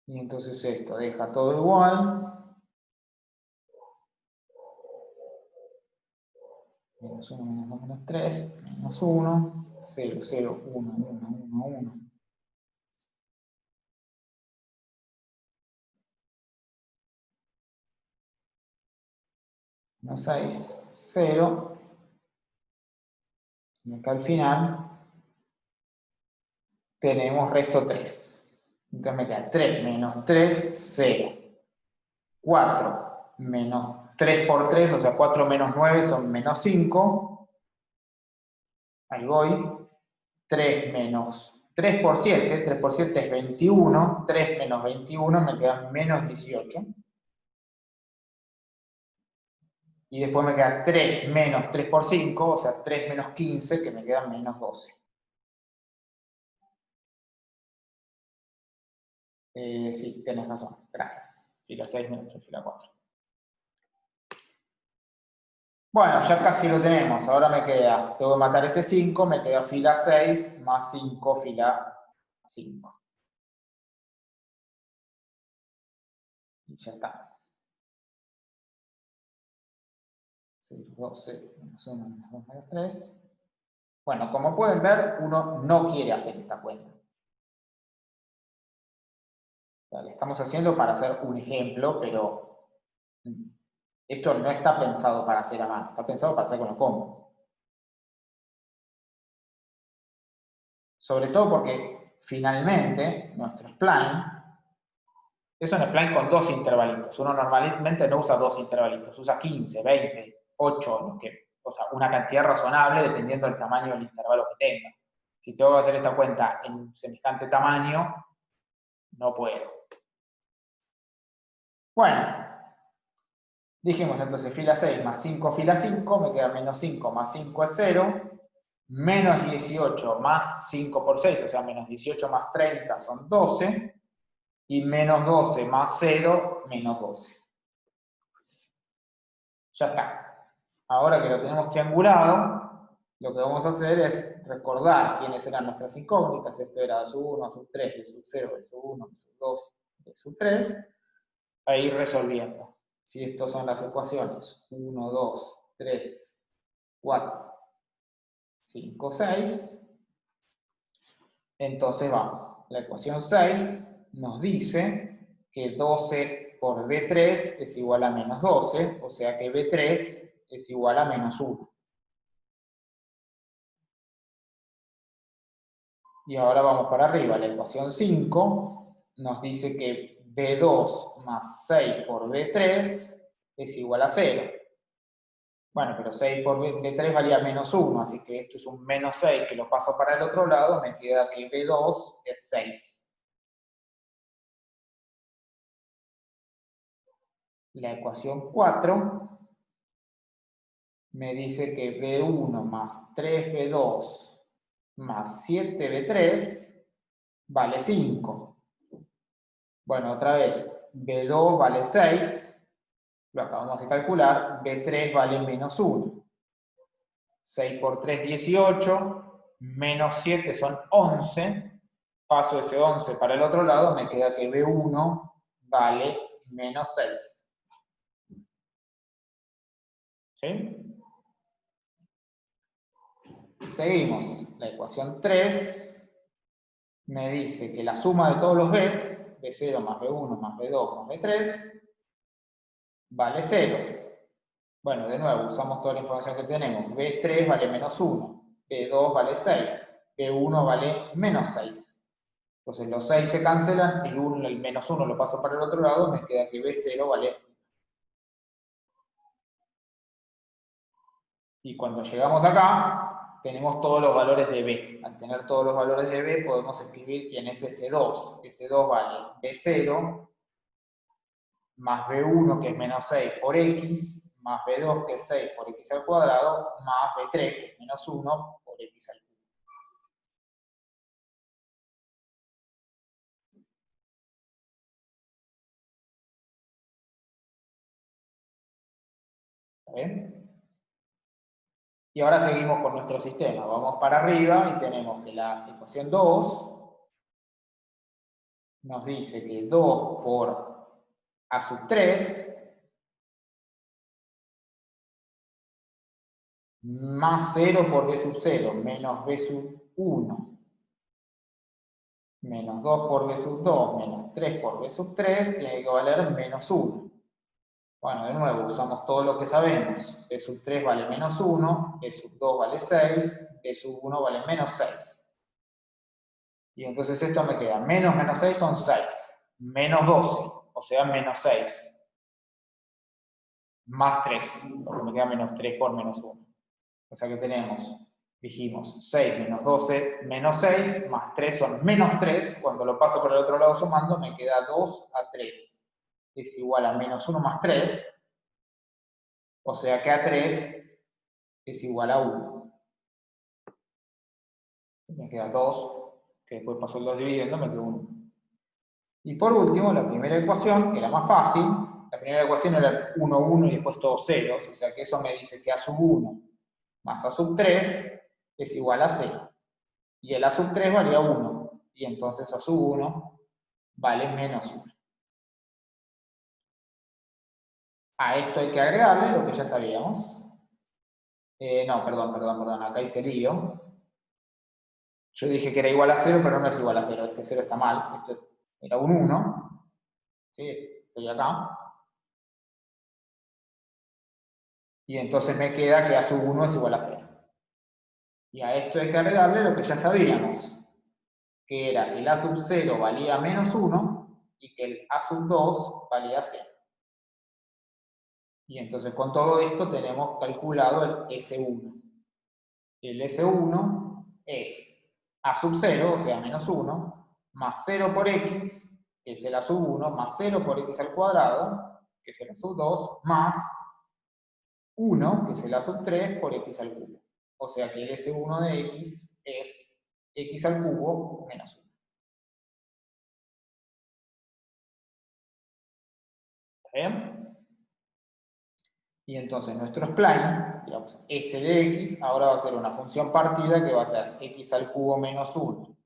Y entonces esto deja todo igual. Menos 1, menos 2, menos 3, menos 1, 0, 0, 1, 1, 1, 1. Menos 6, 0. Y acá al final tenemos resto 3. Entonces me queda 3 menos 3, 0. 4 menos 3 por 3, o sea, 4 menos 9 son menos 5. Ahí voy. 3 menos 3 por 7, 3 por 7 es 21. 3 menos 21 me queda menos 18. Y después me queda 3 menos 3 por 5, o sea, 3 menos 15, que me queda menos 12. Sí, tenés razón, gracias. Fila 6 menos 3, fila 4. Bueno, ya casi lo tenemos. Ahora me queda, tengo que matar ese 5, me queda fila 6 más 5, fila 5. Y ya está. 6, 12, menos 1, menos 2, menos 3. Bueno, como pueden ver, uno no quiere hacer esta cuenta. O sea, le estamos haciendo para hacer un ejemplo, pero esto no está pensado para hacer a mano, está pensado para hacer con la compu. Sobre todo porque finalmente nuestro spline es un spline con 2 intervalitos. Uno normalmente no usa 2 intervalitos, usa 15, 20, 8, o sea, una cantidad razonable dependiendo del tamaño del intervalo que tenga. Si tengo que hacer esta cuenta en semejante tamaño, no puedo. Bueno, dijimos entonces fila 6 más 5, fila 5, me queda menos 5 más 5 es 0. Menos 18 más 5 por 6, o sea, menos 18 más 30 son 12. Y menos 12 más 0, menos 12. Ya está. Ahora que lo tenemos triangulado, lo que vamos a hacer es recordar quiénes eran nuestras incógnitas. Esto era de sub 1, sub 3, de sub 0, de sub 1, de sub 2, de sub 3. A ir resolviendo. Si estas son las ecuaciones 1, 2, 3, 4, 5, 6, entonces vamos. La ecuación 6 nos dice que 12 por B3 es igual a menos 12, o sea que B3 es igual a menos 1. Y ahora vamos para arriba. La ecuación 5 nos dice que B2 más 6 por B3 es igual a 0. Bueno, pero 6 por B3 valía menos 1, así que esto es un menos 6 que lo paso para el otro lado, me queda que B2 es 6. La ecuación 4 me dice que B1 más 3B2 más 7B3 vale 5. Bueno, otra vez, B2 vale 6, lo acabamos de calcular, B3 vale menos 1. 6 por 3, 18, menos 7 son 11, paso ese 11 para el otro lado, me queda que B1 vale menos 6. ¿Sí? Seguimos. La ecuación 3 me dice que la suma de todos los b's, b0 más b1 más b2 más b3, vale 0. Bueno, de nuevo, usamos toda la información que tenemos. B3 vale menos 1, B2 vale 6, B1 vale menos 6. Entonces los 6 se cancelan, el menos 1 lo paso para el otro lado, me queda que B0 vale. Y cuando llegamos acá, tenemos todos los valores de B. Al tener todos los valores de B, podemos escribir quién es ese 2. Ese 2 vale B0 más B1, que es menos 6 por X, más B2, que es 6 por X al cuadrado, más B3, que es menos 1 por X al cubo. ¿Está bien? Y ahora seguimos con nuestro sistema. Vamos para arriba y tenemos que la ecuación 2 nos dice que 2 por A sub 3 más 0 por B sub 0 menos B sub 1 menos 2 por B sub 2 menos 3 por B sub 3 tiene que valer menos 1. Bueno, de nuevo, usamos todo lo que sabemos. B sub 3 vale menos 1, B sub 2 vale 6, B sub 1 vale menos 6. Y entonces esto me queda menos 6 son 6, menos 12, o sea, menos 6, más 3, porque me queda menos 3 por menos 1. O sea que tenemos, dijimos, 6 menos 12 menos 6, más 3 son menos 3. Cuando lo paso por el otro lado sumando, me queda 2 a 3. Es igual a menos 1 más 3. O sea que A3 es igual a 1. Me queda 2, que después paso el 2 dividiendo, me queda 1. Y por último, la primera ecuación, que era más fácil, la primera ecuación era 1, 1 y después todos ceros, o sea que eso me dice que A sub 1 más A sub 3 es igual a 0. Y el A sub 3 valía 1, y entonces A sub 1 vale menos 1. A esto hay que agregarle lo que ya sabíamos. No, perdón, acá hice lío. Yo dije que era igual a 0, pero no es igual a 0. Este 0 está mal. Esto era un 1. ¿Sí? Estoy acá. Y entonces me queda que A sub 1 es igual a 0. Y a esto hay que agregarle lo que ya sabíamos. Que era que el A sub 0 valía menos 1 y que el A sub 2 valía 0. Y entonces con todo esto tenemos calculado el S1. El S1 es A sub 0, o sea, menos 1, más 0 por X, que es el A sub 1, más 0 por X al cuadrado, que es el A sub 2, más 1, que es el A sub 3, por X al cubo. O sea que el S1 de X es X al cubo menos 1. ¿Está bien? Y entonces nuestro spline, digamos, S de X, ahora va a ser una función partida que va a ser X al cubo menos 1.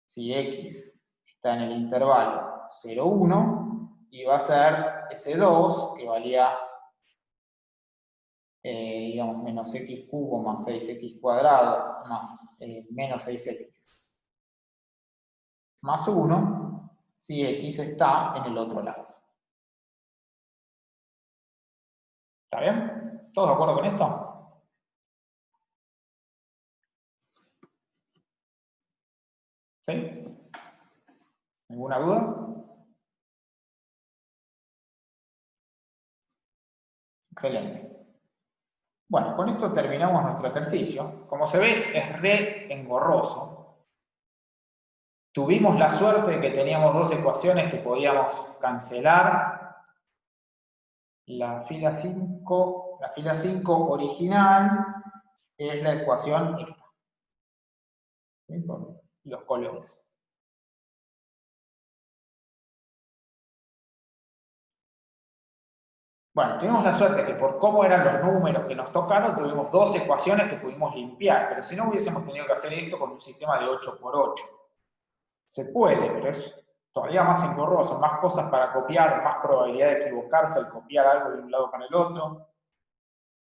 Si X está en el intervalo 0, 1, y va a ser S2, que valía, digamos, menos X cubo más 6X cuadrado más menos 6X. Más 1, si X está en el otro lado. ¿Está bien? ¿Todos de acuerdo con esto? ¿Sí? ¿Alguna duda? Excelente. Bueno, con esto terminamos nuestro ejercicio. Como se ve, es re engorroso. Tuvimos la suerte de que teníamos dos ecuaciones que podíamos cancelar. La fila 5 original es la ecuación esta. ¿Sí? Con los colores. Bueno, tuvimos la suerte que por cómo eran los números que nos tocaron, tuvimos dos ecuaciones que pudimos limpiar, pero si no hubiésemos tenido que hacer esto con un sistema de 8×8. Se puede, pero es todavía más engorroso, más cosas para copiar, más probabilidad de equivocarse al copiar algo de un lado para el otro.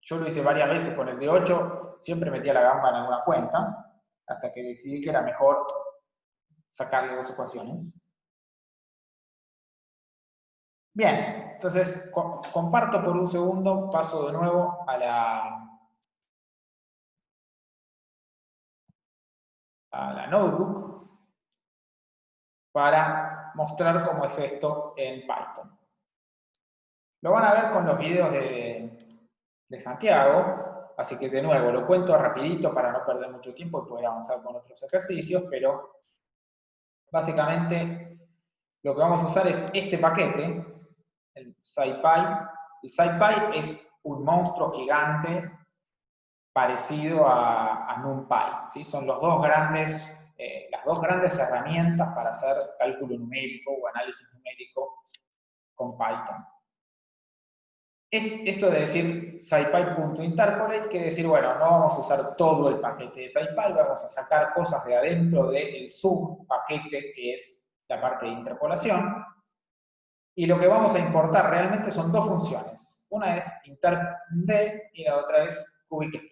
Yo lo hice varias veces con el de 8, siempre metía la gamba en alguna cuenta, hasta que decidí que era mejor sacarle 2 ecuaciones. Bien, entonces comparto por un segundo, paso de nuevo a la notebook para mostrar cómo es esto en Python. Lo van a ver con los videos de Santiago, así que de nuevo lo cuento rapidito para no perder mucho tiempo y poder avanzar con otros ejercicios, pero básicamente lo que vamos a usar es este paquete, el SciPy. El SciPy es un monstruo gigante parecido a NumPy, ¿sí? Son las dos grandes herramientas para hacer cálculo numérico o análisis numérico con Python. Esto de decir scipy.interpolate quiere decir, bueno, no vamos a usar todo el paquete de scipy, vamos a sacar cosas de adentro del subpaquete, que es la parte de interpolación, y lo que vamos a importar realmente son dos funciones. Una es interp_d y la otra es cubic_spline.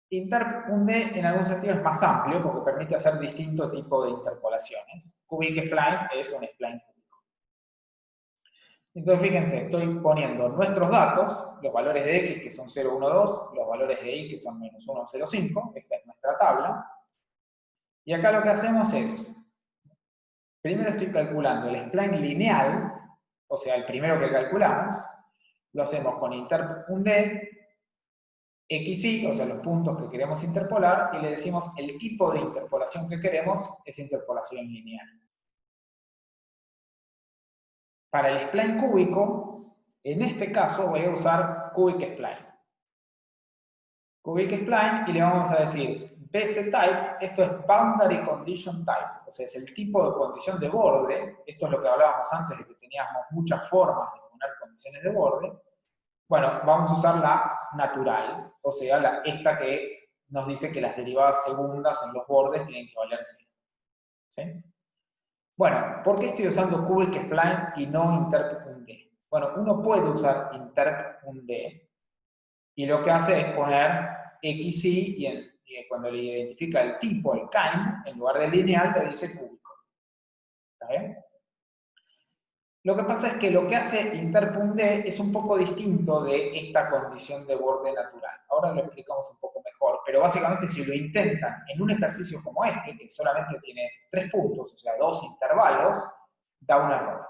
Interp_d en algún sentido es más amplio porque permite hacer distintos tipos de interpolaciones. Cubic_spline es un spline cúbico. Entonces fíjense, estoy poniendo nuestros datos, los valores de x que son 0, 1, 2, los valores de y que son menos 1, 0, 5, esta es nuestra tabla. Y acá lo que hacemos es, primero estoy calculando el spline lineal, o sea, el primero que calculamos, lo hacemos con interp_d, xy, o sea, los puntos que queremos interpolar, y le decimos el tipo de interpolación que queremos es interpolación lineal. Para el spline cúbico, en este caso voy a usar cubic_spline. Cubic_spline y le vamos a decir BC type, esto es boundary condition type, o sea, es el tipo de condición de borde. Esto es lo que hablábamos antes de que teníamos muchas formas de poner condiciones de borde. Bueno, vamos a usar la natural, o sea, esta que nos dice que las derivadas segundas en los bordes tienen que valer 0. ¿Sí? Bueno, ¿por qué estoy usando cubic_spline y no interp_d? Bueno, uno puede usar interp_d y lo que hace es poner xy y cuando le identifica el tipo, el kind, en lugar de lineal le dice cúbico. ¿Está bien? Lo que pasa es que lo que hace interp_d es un poco distinto de esta condición de borde natural. Ahora lo explicamos un poco mejor, pero básicamente si lo intentan en un ejercicio como este, que solamente tiene 3 puntos, o sea, 2 intervalos, da un error.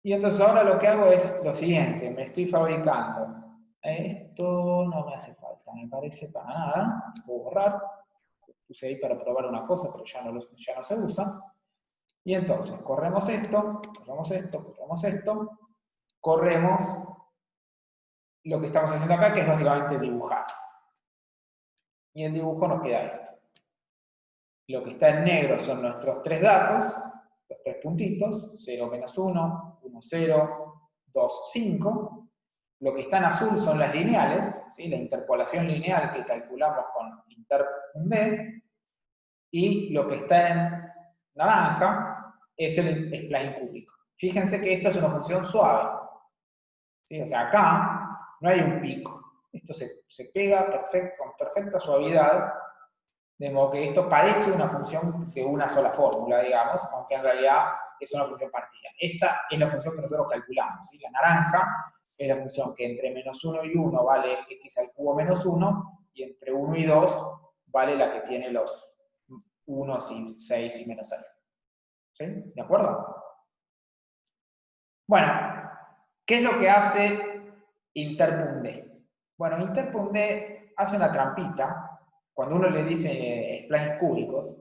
Y entonces ahora lo que hago es lo siguiente, me estoy fabricando. Esto no me hace falta, me parece para nada. Puedo borrar. Puse ahí para probar una cosa, pero ya no se usa. Y entonces, corremos esto, corremos esto, corremos esto, corremos lo que estamos haciendo acá, que es básicamente dibujar. Y el dibujo nos queda esto. Lo que está en negro son nuestros 3 datos, los 3 puntitos, 0, menos 1, 1, 0, 2, 5. Lo que está en azul son las lineales, ¿sí? La interpolación lineal que calculamos con interp_d. Y lo que está en naranja es el spline cúbico. Fíjense que esta es una función suave. ¿Sí? O sea, acá no hay un pico. Esto se pega con perfecta suavidad, de modo que esto parece una función de una sola fórmula, digamos, aunque en realidad es una función partida. Esta es la función que nosotros calculamos. ¿Sí? La naranja es la función que entre menos 1 y 1 vale x al cubo menos 1, y entre 1 y 2 vale la que tiene los 1, 6 y menos 6. ¿Sí? ¿De acuerdo? Bueno, ¿qué es lo que hace interp_d? Bueno, interp_d hace una trampita. Cuando uno le dice splines cúbicos,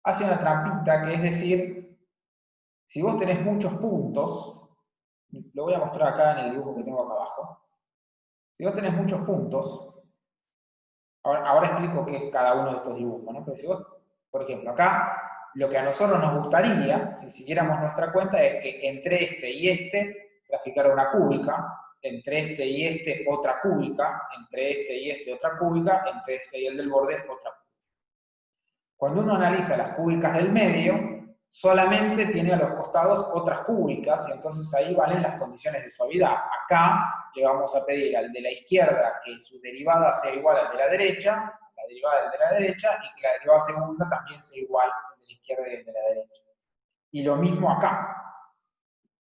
hace una trampita que es decir, si vos tenés muchos puntos, lo voy a mostrar acá en el dibujo que tengo acá abajo. Si vos tenés muchos puntos, ahora explico qué es cada uno de estos dibujos, ¿no? Pero si vos, por ejemplo, acá, lo que a nosotros nos gustaría, si siguiéramos nuestra cuenta, es que entre este y este graficara una cúbica, entre este y este otra cúbica, entre este y este otra cúbica, entre este y el del borde otra cúbica. Cuando uno analiza las cúbicas del medio, solamente tiene a los costados otras cúbicas, y entonces ahí valen las condiciones de suavidad. Acá le vamos a pedir al de la izquierda que su derivada sea igual al de la derecha, la derivada del de la derecha, y que la derivada segunda también sea igual al de la izquierda y al de la derecha. Y lo mismo acá.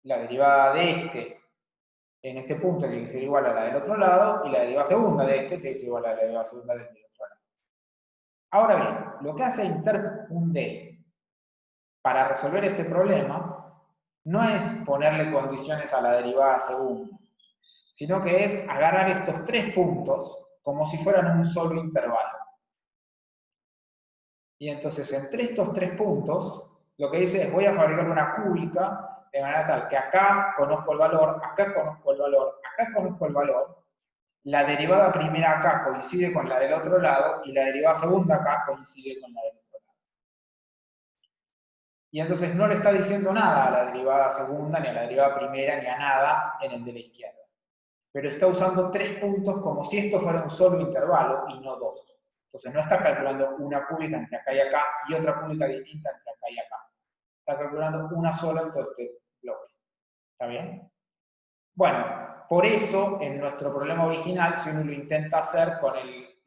La derivada de este en este punto tiene que ser igual a la del otro lado, y la derivada segunda de este tiene que ser igual a la derivada segunda del otro lado. Ahora bien, lo que hace Interp1D para resolver este problema no es ponerle condiciones a la derivada segunda, sino que es agarrar estos tres puntos como si fueran un solo intervalo. Y entonces, entre estos tres puntos, lo que dice es voy a fabricar una cúbica de manera tal que acá conozco el valor, acá conozco el valor, acá conozco el valor, la derivada primera acá coincide con la del otro lado y la derivada segunda acá coincide con la del otro lado. Y entonces no le está diciendo nada a la derivada segunda, ni a la derivada primera, ni a nada en el de la izquierda. Pero está usando tres puntos como si esto fuera un solo intervalo y no dos. Entonces no está calculando una cúbica entre acá y acá y otra cúbica distinta entre acá y acá. Está calculando una sola en todo este bloque. ¿Está bien? Bueno, por eso en nuestro problema original, si uno lo intenta hacer con el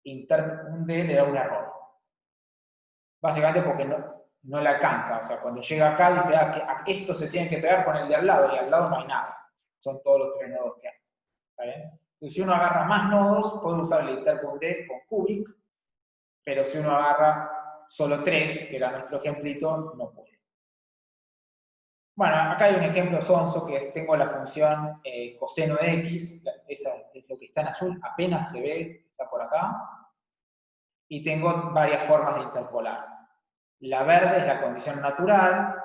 Interp1D, le da un error. Básicamente porque no le alcanza. O sea, cuando llega acá dice que esto se tiene que pegar con el de al lado, y al lado no hay nada. Son todos los tres nodos que hay. ¿Está bien? Entonces, si uno agarra más nodos, puede usar el Interp1D con cubic, pero si uno agarra solo tres, que era nuestro ejemplito, no puede. Bueno, acá hay un ejemplo sonso que es, tengo la función coseno de x, esa es lo que está en azul, apenas se ve, está por acá, y tengo varias formas de interpolar. La verde es la condición natural,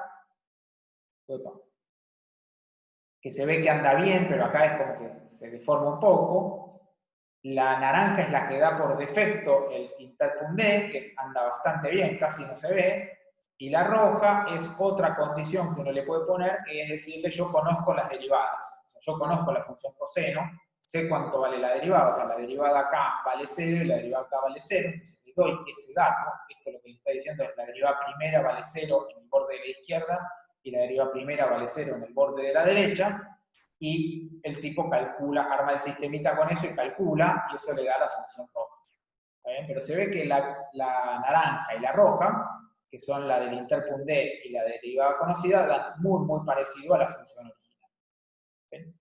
que se ve que anda bien, pero acá es como que se deforma un poco. La naranja es la que da por defecto el Interp1D, que anda bastante bien, casi no se ve. Y la roja es otra condición que uno le puede poner, que es decirle yo conozco las derivadas. O sea, yo conozco la función coseno, sé cuánto vale la derivada, o sea, la derivada acá vale 0 y la derivada acá vale 0, entonces le doy ese dato. Esto lo que le está diciendo es la derivada primera vale 0 en el borde de la izquierda y la derivada primera vale 0 en el borde de la derecha, y el tipo calcula, arma el sistemita con eso y calcula, y eso le da la solución roja. ¿Está bien? Pero se ve que la naranja y la roja, que son la del Interp1D y la derivada conocida, dan muy parecido a la función original. ¿Sí?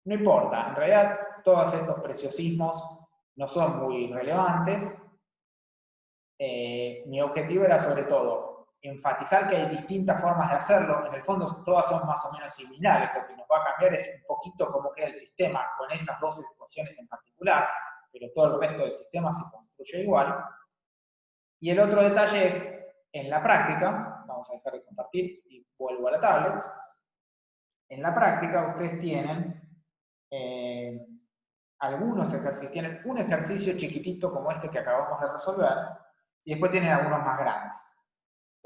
No importa, en realidad todos estos preciosismos no son muy relevantes. Mi objetivo era sobre todo enfatizar que hay distintas formas de hacerlo. En el fondo todas son más o menos similares. Lo que nos va a cambiar es un poquito cómo queda el sistema con esas dos ecuaciones en particular, pero todo el resto del sistema se construye igual. Y el otro detalle es, en la práctica, vamos a dejar de compartir y vuelvo a la tablet. En la práctica ustedes tienen algunos ejercicios, tienen un ejercicio chiquitito como este que acabamos de resolver, y después tienen algunos más grandes.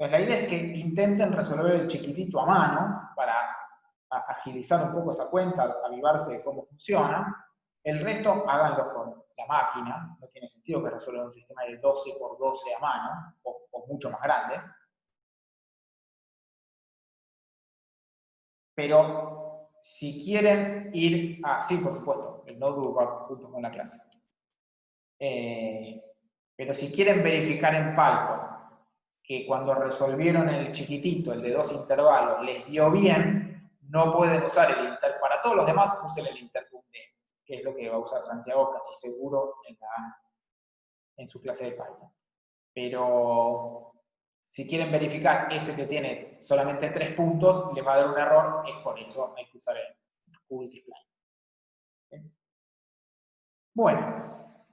Entonces la idea es que intenten resolver el chiquitito a mano para agilizar un poco esa cuenta, avivarse de cómo funciona. El resto háganlo con la máquina, no tiene sentido que resuelvan un sistema de 12 por 12 a mano, o mucho más grande. Pero si quieren ir a... Sí, por supuesto, el notebook va junto con la clase. Pero si quieren verificar en Python que cuando resolvieron el chiquitito, el de 2 intervalos, les dio bien, no pueden usar el Interp. Para todos los demás, usen el Interp1D, que es lo que va a usar Santiago casi seguro en su clase de Python. Pero si quieren verificar ese que tiene solamente 3 puntos, les va a dar un error, es por eso hay que usar el QWERTY. ¿Okay? Bueno,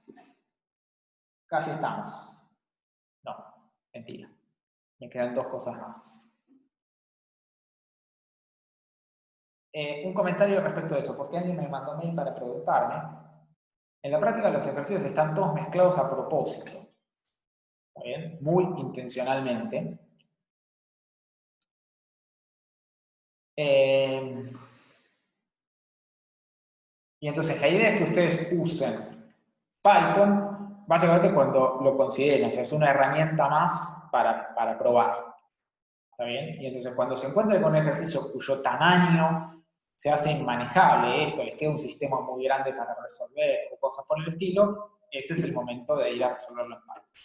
casi estamos. No, mentira. Me quedan 2 cosas más. Un comentario respecto de eso, porque alguien me mandó mail para preguntarme. En la práctica los ejercicios están todos mezclados a propósito. ¿Está bien? Muy intencionalmente. Y entonces la idea es que ustedes usen Python básicamente cuando lo consideren, o sea, es una herramienta más para probar. ¿Está bien? Y entonces cuando se encuentre con un ejercicio cuyo tamaño se hace inmanejable, esto les queda un sistema muy grande para resolver o cosas por el estilo, ese es el momento de ir a resolver los partes.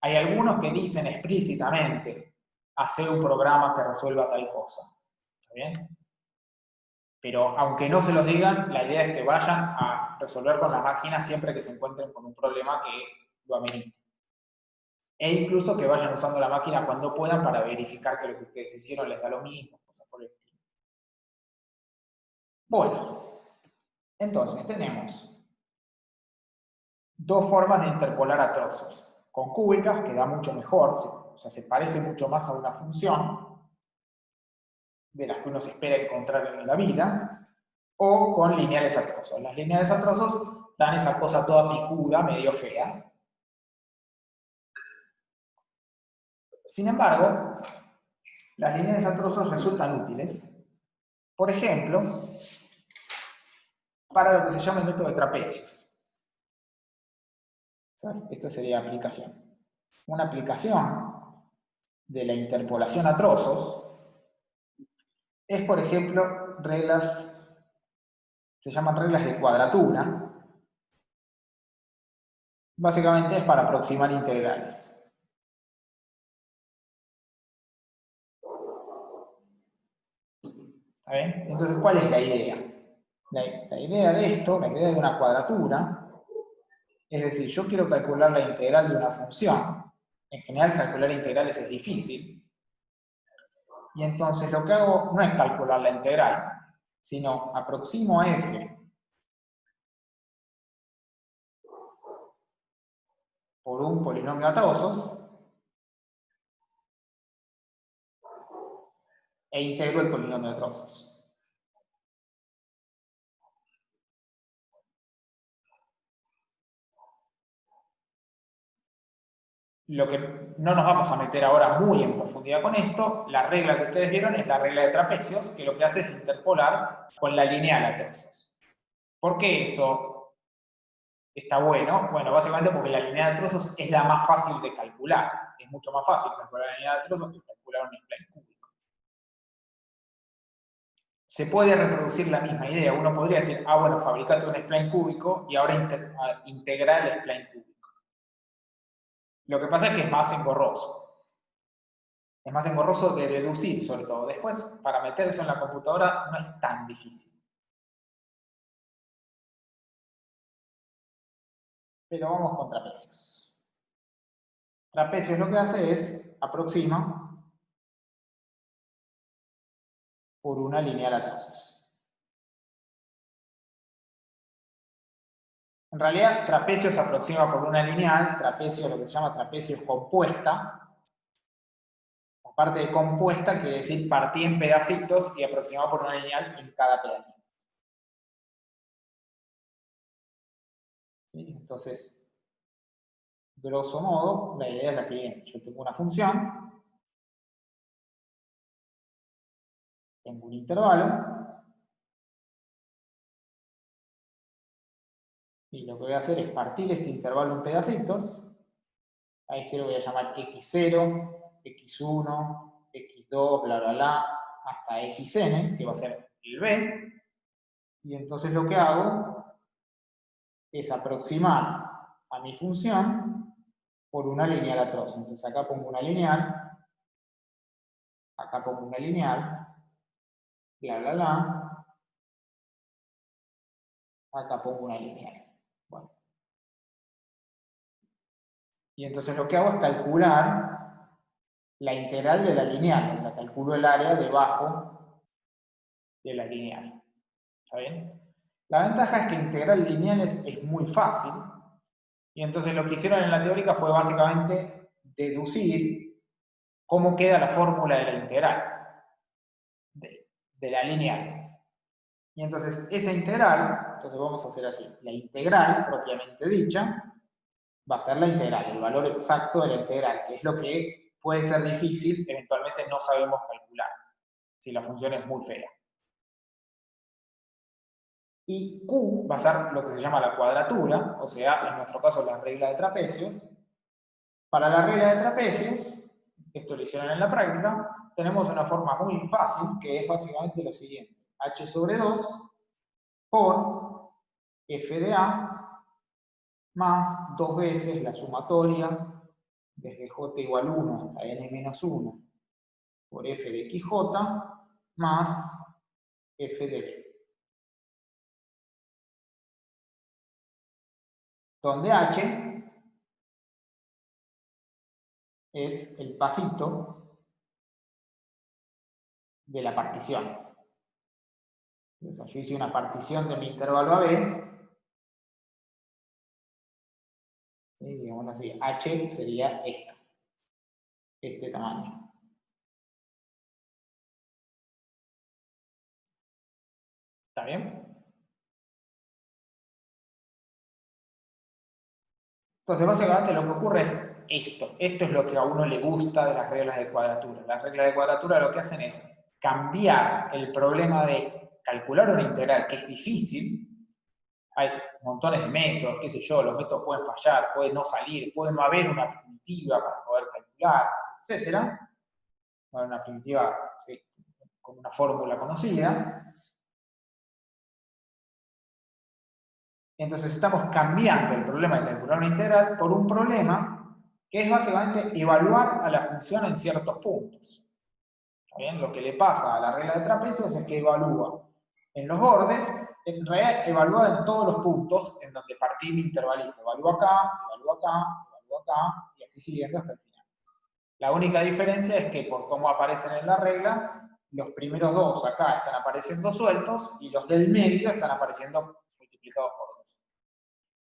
Hay algunos que dicen explícitamente, hacer un programa que resuelva tal cosa. ¿Está bien? Pero aunque no se los digan, la idea es que vayan a resolver con la máquina siempre que se encuentren con un problema que lo amerite. E incluso que vayan usando la máquina cuando puedan para verificar que lo que ustedes hicieron les da lo mismo, cosas por el estilo. Bueno, entonces tenemos dos formas de interpolar a trozos. Con cúbicas, que da mucho mejor, o sea, se parece mucho más a una función de las que uno se espera encontrar en la vida, o con lineales a trozos. Las lineales a trozos dan esa cosa toda picuda, medio fea. Sin embargo, las lineales a trozos resultan útiles, por ejemplo, para lo que se llama el método de trapecios. ¿Sabes? Esto sería aplicación. Una aplicación de la interpolación a trozos es, por ejemplo, reglas, se llaman reglas de cuadratura. Básicamente es para aproximar integrales. ¿Está bien? Entonces, ¿cuál es la idea? La idea de esto, la idea de una cuadratura, es decir, yo quiero calcular la integral de una función. En general, calcular integrales es difícil. Y entonces lo que hago no es calcular la integral, sino aproximo a f por un polinomio a trozos e integro el polinomio a trozos. Lo que no nos vamos a meter ahora muy en profundidad con esto, la regla que ustedes vieron es la regla de trapecios, que lo que hace es interpolar con la lineal a trozos. ¿Por qué eso está bueno? Bueno, básicamente porque la lineal de trozos es la más fácil de calcular. Es mucho más fácil calcular la lineal de trozos que calcular un spline cúbico. Se puede reproducir la misma idea. Uno podría decir, ah, bueno, fabricate un spline cúbico y ahora integra el spline cúbico. Lo que pasa es que es más engorroso. Es más engorroso de deducir, sobre todo. Después, para meter eso en la computadora no es tan difícil. Pero vamos con trapecios. Trapecios lo que hace es, aproxima por una lineal a trozos. En realidad, trapecio se aproxima por una lineal, trapecio lo que se llama trapecio es compuesta. La parte de compuesta quiere decir partí en pedacitos y aproximar por una lineal en cada pedacito. ¿Sí? Entonces, grosso modo, la idea es la siguiente. Yo tengo una función, tengo un intervalo, y lo que voy a hacer es partir este intervalo en pedacitos. A este lo voy a llamar x0, x1, x2, bla, bla, bla, hasta xn, que va a ser el b. Y entonces lo que hago es aproximar a mi función por una lineal a trozos. Entonces acá pongo una lineal, acá pongo una lineal, bla, bla, bla, acá pongo una lineal. Bueno. Y entonces lo que hago es calcular la integral de la lineal, o sea, calculo el área debajo de la lineal. ¿Está bien? La ventaja es que integrar lineales es muy fácil, y entonces lo que hicieron en la teórica fue básicamente deducir cómo queda la fórmula de la integral, de la lineal. Y entonces esa integral, entonces vamos a hacer así, la integral propiamente dicha, va a ser la integral, el valor exacto de la integral, que es lo que puede ser difícil, eventualmente no sabemos calcular, si la función es muy fea. Y Q va a ser lo que se llama la cuadratura, o sea, en nuestro caso la regla de trapecios. Para la regla de trapecios, esto lo hicieron en la práctica, tenemos una forma muy fácil, que es básicamente lo siguiente. H sobre 2 por f de A más 2 veces la sumatoria desde j igual 1 hasta n menos 1 por f de xj más f de b. Donde h es el pasito de la partición. Entonces, yo hice una partición de mi intervalo AB, ¿sí? Digamos así, h sería esta, este tamaño. ¿Está bien? Entonces, básicamente lo que ocurre es esto. Esto es lo que a uno le gusta de las reglas de cuadratura. Las reglas de cuadratura lo que hacen es cambiar el problema de calcular una integral, que es difícil. Hay montones de métodos, qué sé yo, los métodos pueden fallar, puede no salir, puede no haber una primitiva para poder calcular, etc. No hay una primitiva, ¿sí?, con una fórmula conocida. Entonces estamos cambiando el problema de calcular una integral por un problema que es básicamente evaluar a la función en ciertos puntos. ¿Está bien? Lo que le pasa a la regla de trapecios es que evalúa en los bordes, en realidad evalúa en todos los puntos en donde partí mi intervalito. Evalúa acá, evalúa acá, evalúa acá, y así siguiendo hasta el final. La única diferencia es que por cómo aparecen en la regla, los primeros dos acá están apareciendo sueltos y los del medio están apareciendo multiplicados por 2.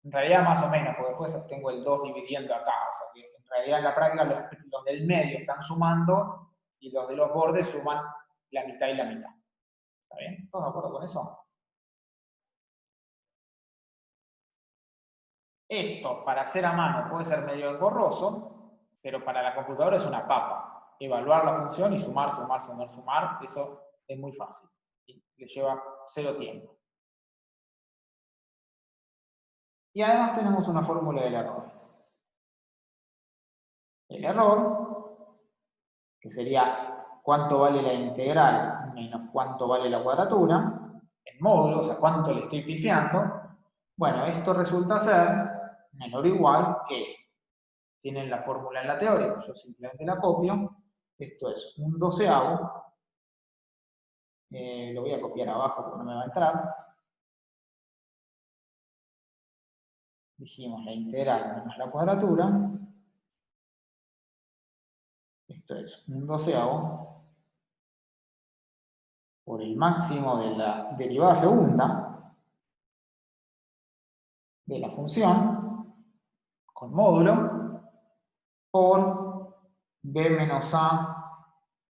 En realidad más o menos, porque después tengo el 2 dividiendo acá, o sea que en realidad en la práctica los del medio están sumando y los de los bordes suman la mitad y la mitad. ¿Está bien? ¿Todos de acuerdo con eso? Esto, para hacer a mano, puede ser medio engorroso, pero para la computadora es una papa. Evaluar la función y sumar, sumar, sumar, sumar, eso es muy fácil. ¿Sí? Le lleva 0 tiempo. Y además tenemos una fórmula del error. El error, que sería cuánto vale la integral menos cuánto vale la cuadratura, en módulo, o sea, cuánto le estoy pifiando. Bueno, esto resulta ser menor o igual que, tienen la fórmula en la teoría, yo simplemente la copio, esto es un 12avo, lo voy a copiar abajo porque no me va a entrar. Dijimos la integral menos la cuadratura, esto es un 12avo por el máximo de la derivada segunda de la función con módulo por b menos a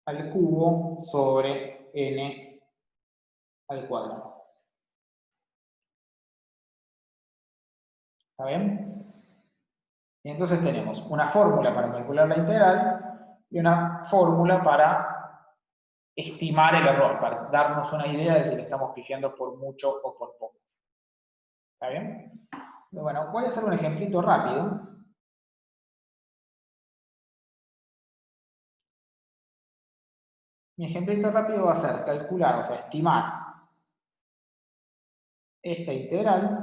al cubo sobre n al cuadrado. ¿Está bien? Y entonces tenemos una fórmula para calcular la integral y una fórmula para estimar el error, para darnos una idea de si le estamos pifiando por mucho o por poco. ¿Está bien? Bueno, voy a hacer un ejemplito rápido. Mi ejemplito rápido va a ser calcular, o sea, estimar esta integral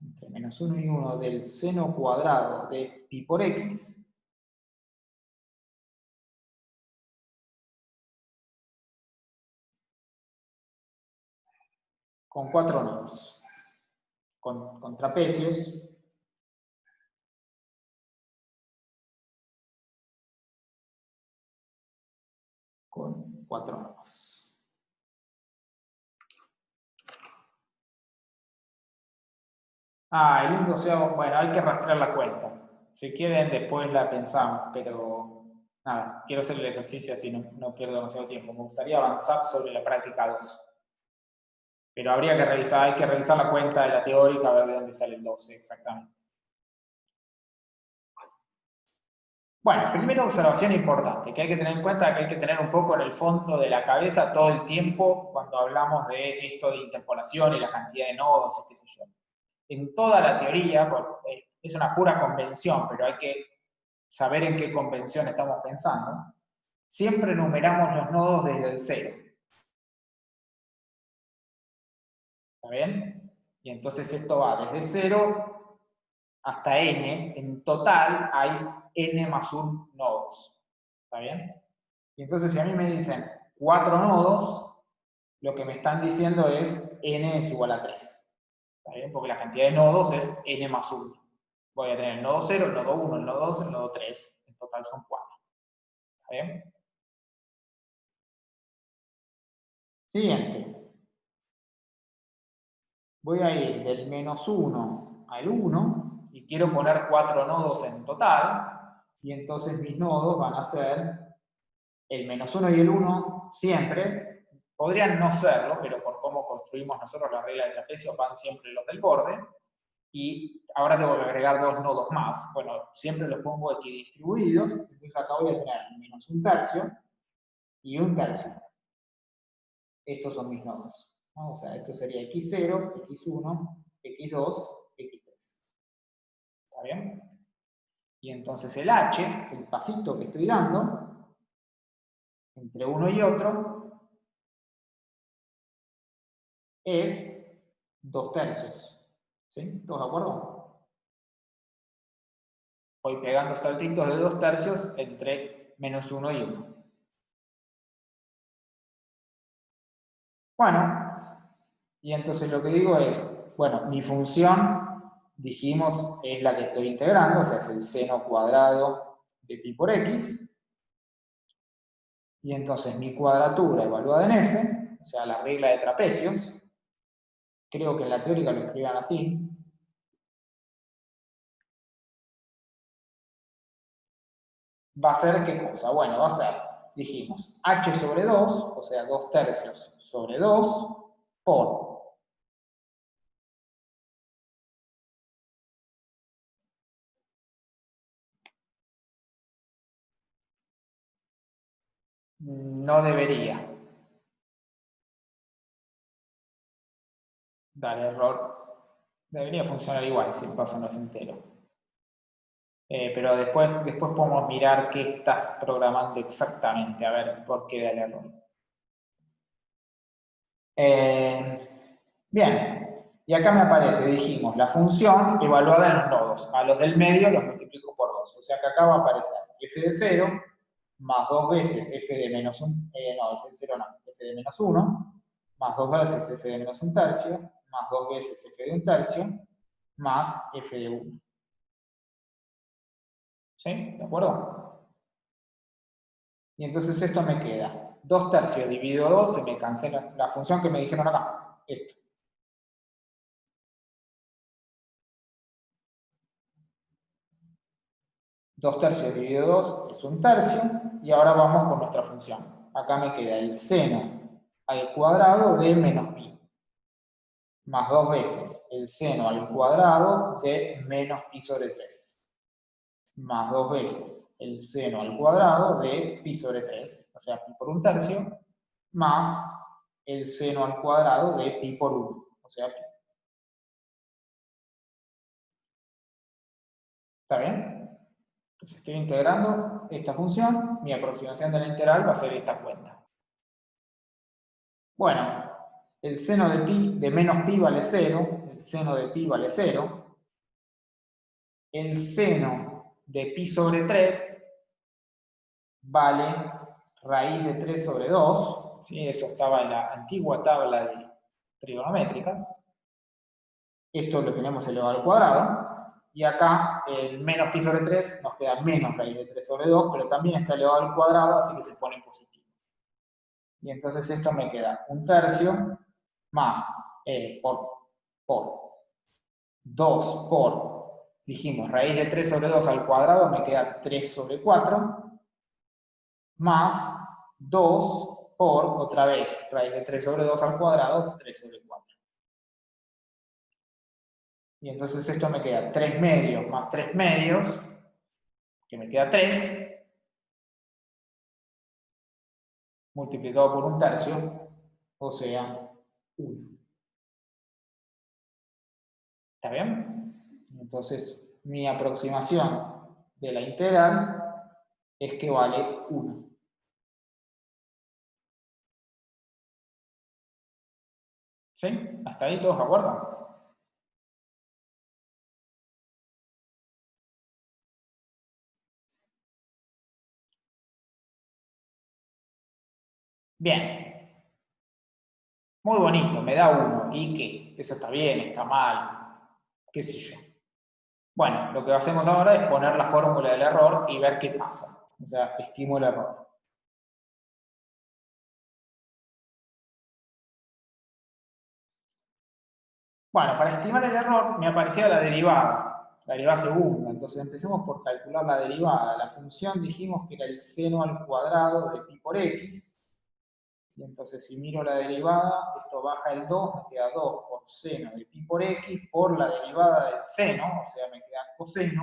entre menos 1 y 1 del seno cuadrado de pi por x con 4 nodos, con trapecios, con 4 nodos. Ah, el 1/12, bueno, hay que rastrear la cuenta. Si quieren, después la pensamos, pero nada, quiero hacer el ejercicio así no pierdo demasiado tiempo. Me gustaría avanzar sobre la práctica 2. Pero habría que revisar, hay que revisar la cuenta de la teórica, a ver de dónde sale el 12 exactamente. Bueno, primera observación importante, que hay que tener en cuenta, que hay que tener un poco en el fondo de la cabeza todo el tiempo cuando hablamos de esto de interpolación y la cantidad de nodos y qué sé yo. En toda la teoría, es una pura convención, pero hay que saber en qué convención estamos pensando, siempre numeramos los nodos desde el 0. ¿Está bien? Y entonces esto va desde 0 hasta n. En total hay n más 1 nodos. ¿Está bien? Y entonces si a mí me dicen 4 nodos, lo que me están diciendo es n es igual a 3. ¿Está bien? Porque la cantidad de nodos es n más 1. Voy a tener el nodo 0, el nodo 1, el nodo 2, el nodo 3. En total son 4. ¿Está bien? Siguiente. Voy a ir del menos 1 al 1 y quiero poner 4 nodos en total. Y entonces mis nodos van a ser el menos 1 y el 1 siempre. Podrían no serlo, pero por cómo construimos nosotros la regla de trapecio van siempre los del borde. Y ahora tengo que agregar 2 nodos más. Bueno, siempre los pongo equidistribuidos. Entonces acá voy a tener menos 1/3 y 1/3. Estos son mis nodos, ¿no? O sea, esto sería x0, x1, x2, x3. ¿Está bien? Y entonces el h, el pasito que estoy dando, entre uno y otro, es 2/3. ¿Sí? ¿Todos de acuerdo? Voy pegando saltitos de 2/3 entre menos 1 y 1. Bueno, y entonces lo que digo es, bueno, mi función, dijimos, es la que estoy integrando, o sea, es el seno cuadrado de pi por x. Y entonces mi cuadratura evaluada en f, o sea, la regla de trapecios, creo que en la teórica lo escriban así, va a ser ¿qué cosa? Bueno, va a ser, dijimos, h sobre 2, o sea, 2/3 sobre 2, por no debería dar error. Debería funcionar igual si el paso no es entero. Pero después podemos mirar qué estás programando exactamente, a ver por qué da el error. Bien, y acá me aparece, dijimos, la función evaluada en los nodos. A los del medio los multiplico por 2. O sea que acá va a aparecer f de 0 más 2 veces f de menos 1, no, f de 0 no, f de menos 1, más 2 veces f de menos 1/3, más 2 veces f de 1/3, más f de 1. ¿Sí? ¿De acuerdo? Y entonces esto me queda 2/3 dividido 2, se me cancela la función que me dijeron acá, esto. Dos tercios dividido 2 es 1/3, y ahora vamos con nuestra función. Acá me queda el seno al cuadrado de menos pi, más 2 veces el seno al cuadrado de menos pi sobre 3, más 2 veces el seno al cuadrado de pi sobre 3, o sea, pi por 1/3, más el seno al cuadrado de pi por 1, o sea, pi. ¿Está bien? Entonces estoy integrando esta función, mi aproximación de la integral va a ser esta cuenta. Bueno, el seno de pi, de menos pi vale 0, el seno de pi vale 0, el seno de pi sobre 3 vale raíz de 3 sobre 2, ¿sí? Eso estaba en la antigua tabla de trigonométricas. Esto lo tenemos elevado al cuadrado, y acá el menos pi sobre 3 nos queda menos raíz de 3 sobre 2, pero también está elevado al cuadrado, así que se pone positivo. Y entonces esto me queda 1/3 más por 2 por, dijimos, raíz de 3 sobre 2 al cuadrado, me queda 3 sobre 4, más 2 por, otra vez, raíz de 3 sobre 2 al cuadrado, 3 sobre 4. Y entonces esto me queda 3 medios más 3 medios, que me queda 3, multiplicado por 1/3, o sea, 1. ¿Está bien? Entonces, mi aproximación de la integral es que vale 1. ¿Sí? ¿Hasta ahí todos de acuerdo? Bien. Muy bonito, me da 1. ¿Y qué? Eso está bien, está mal, qué sé yo. Bueno, lo que hacemos ahora es poner la fórmula del error y ver qué pasa. O sea, estimo el error. Bueno, para estimar el error me aparecía la derivada segunda. Entonces empecemos por calcular la derivada. La función dijimos que era el seno al cuadrado de pi por x. Y entonces si miro la derivada, esto baja el 2, me queda 2 por seno de pi por x por la derivada del seno, o sea, me queda coseno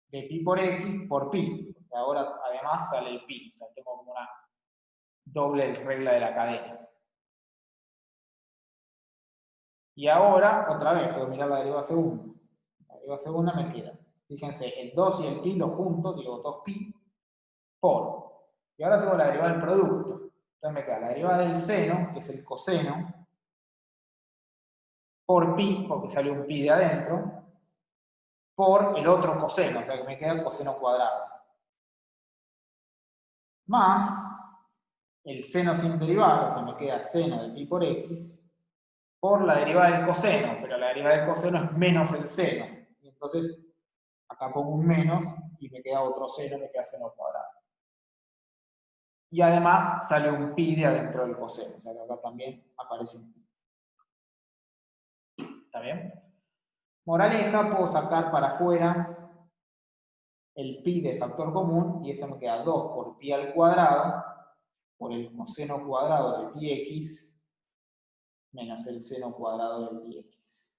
de pi por x por pi. Porque ahora además sale el pi, o sea, tengo como una doble regla de la cadena. Y ahora, otra vez, puedo mirar la derivada segunda. La derivada segunda me queda, fíjense, el 2 y el pi lo junto, digo 2pi, por. Y ahora tengo la derivada del producto. Entonces me queda la derivada del seno, que es el coseno, por pi, porque sale un pi de adentro, por el otro coseno, o sea que me queda el coseno cuadrado. Más el seno sin derivar, o sea, me queda seno de pi por x, por la derivada del coseno, pero la derivada del coseno es menos el seno. Y entonces, acá pongo un menos y me queda otro seno, me queda seno cuadrado. Y además sale un pi de adentro del coseno, o sea que acá también aparece un pi. ¿Está bien? Moraleja, puedo sacar para afuera el pi de factor común, y esto me queda 2 por pi al cuadrado, por el coseno cuadrado de pi x, menos el seno cuadrado de pi x.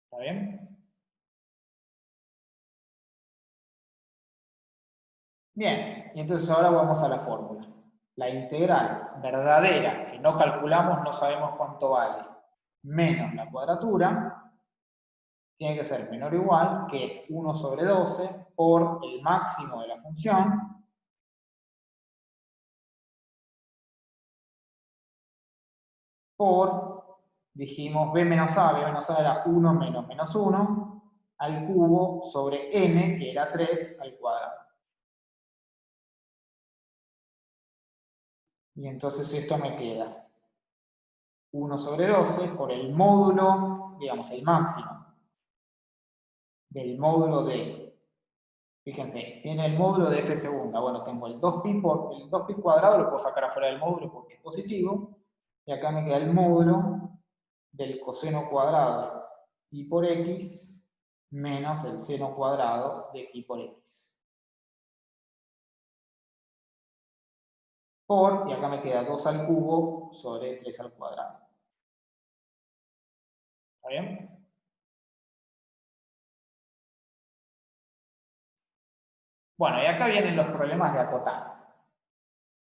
¿Está bien? Bien, y entonces ahora vamos a la fórmula. La integral verdadera, que no calculamos, no sabemos cuánto vale, menos la cuadratura, tiene que ser menor o igual que 1 sobre 12 por el máximo de la función por, dijimos, b menos a era 1 menos menos 1 al cubo sobre n, que era 3 al cuadrado. Y entonces esto me queda 1 sobre 12 por el módulo, digamos, el máximo del módulo de, fíjense, viene el módulo de f segunda. Bueno, tengo el 2pi por el 2pi cuadrado, lo puedo sacar afuera del módulo porque es positivo, y acá me queda el módulo del coseno cuadrado de pi por x menos el seno cuadrado de pi por x. Por, y acá me queda 2 al cubo sobre 3 al cuadrado. ¿Está bien? Bueno, y acá vienen los problemas de acotar.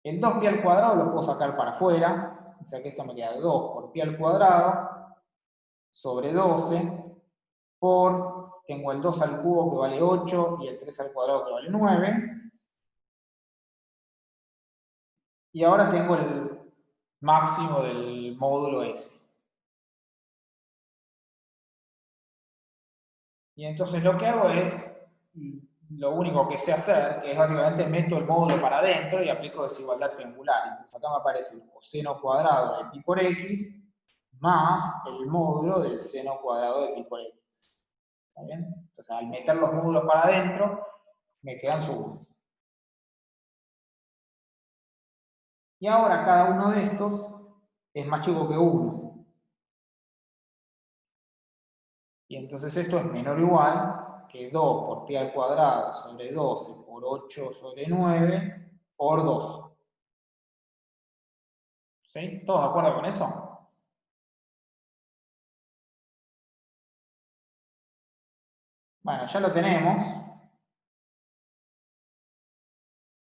El 2pi al cuadrado lo puedo sacar para afuera, o sea que esto me queda 2 por pi al cuadrado sobre 12 por, tengo el 2 al cubo que vale 8 y el 3 al cuadrado que vale 9. Y ahora tengo el máximo del módulo S. Y entonces lo que hago es, lo único que sé hacer, que es básicamente meto el módulo para adentro y aplico desigualdad triangular. Entonces acá me aparece el coseno cuadrado de pi por x más el módulo del seno cuadrado de pi por x. ¿Está bien? Entonces al meter los módulos para adentro, me quedan sumas. Y ahora cada uno de estos es más chico que 1. Y entonces esto es menor o igual que 2 por pi al cuadrado sobre 12 por 8 sobre 9 por 2. ¿Sí? ¿Todos de acuerdo con eso? Bueno, ya lo tenemos.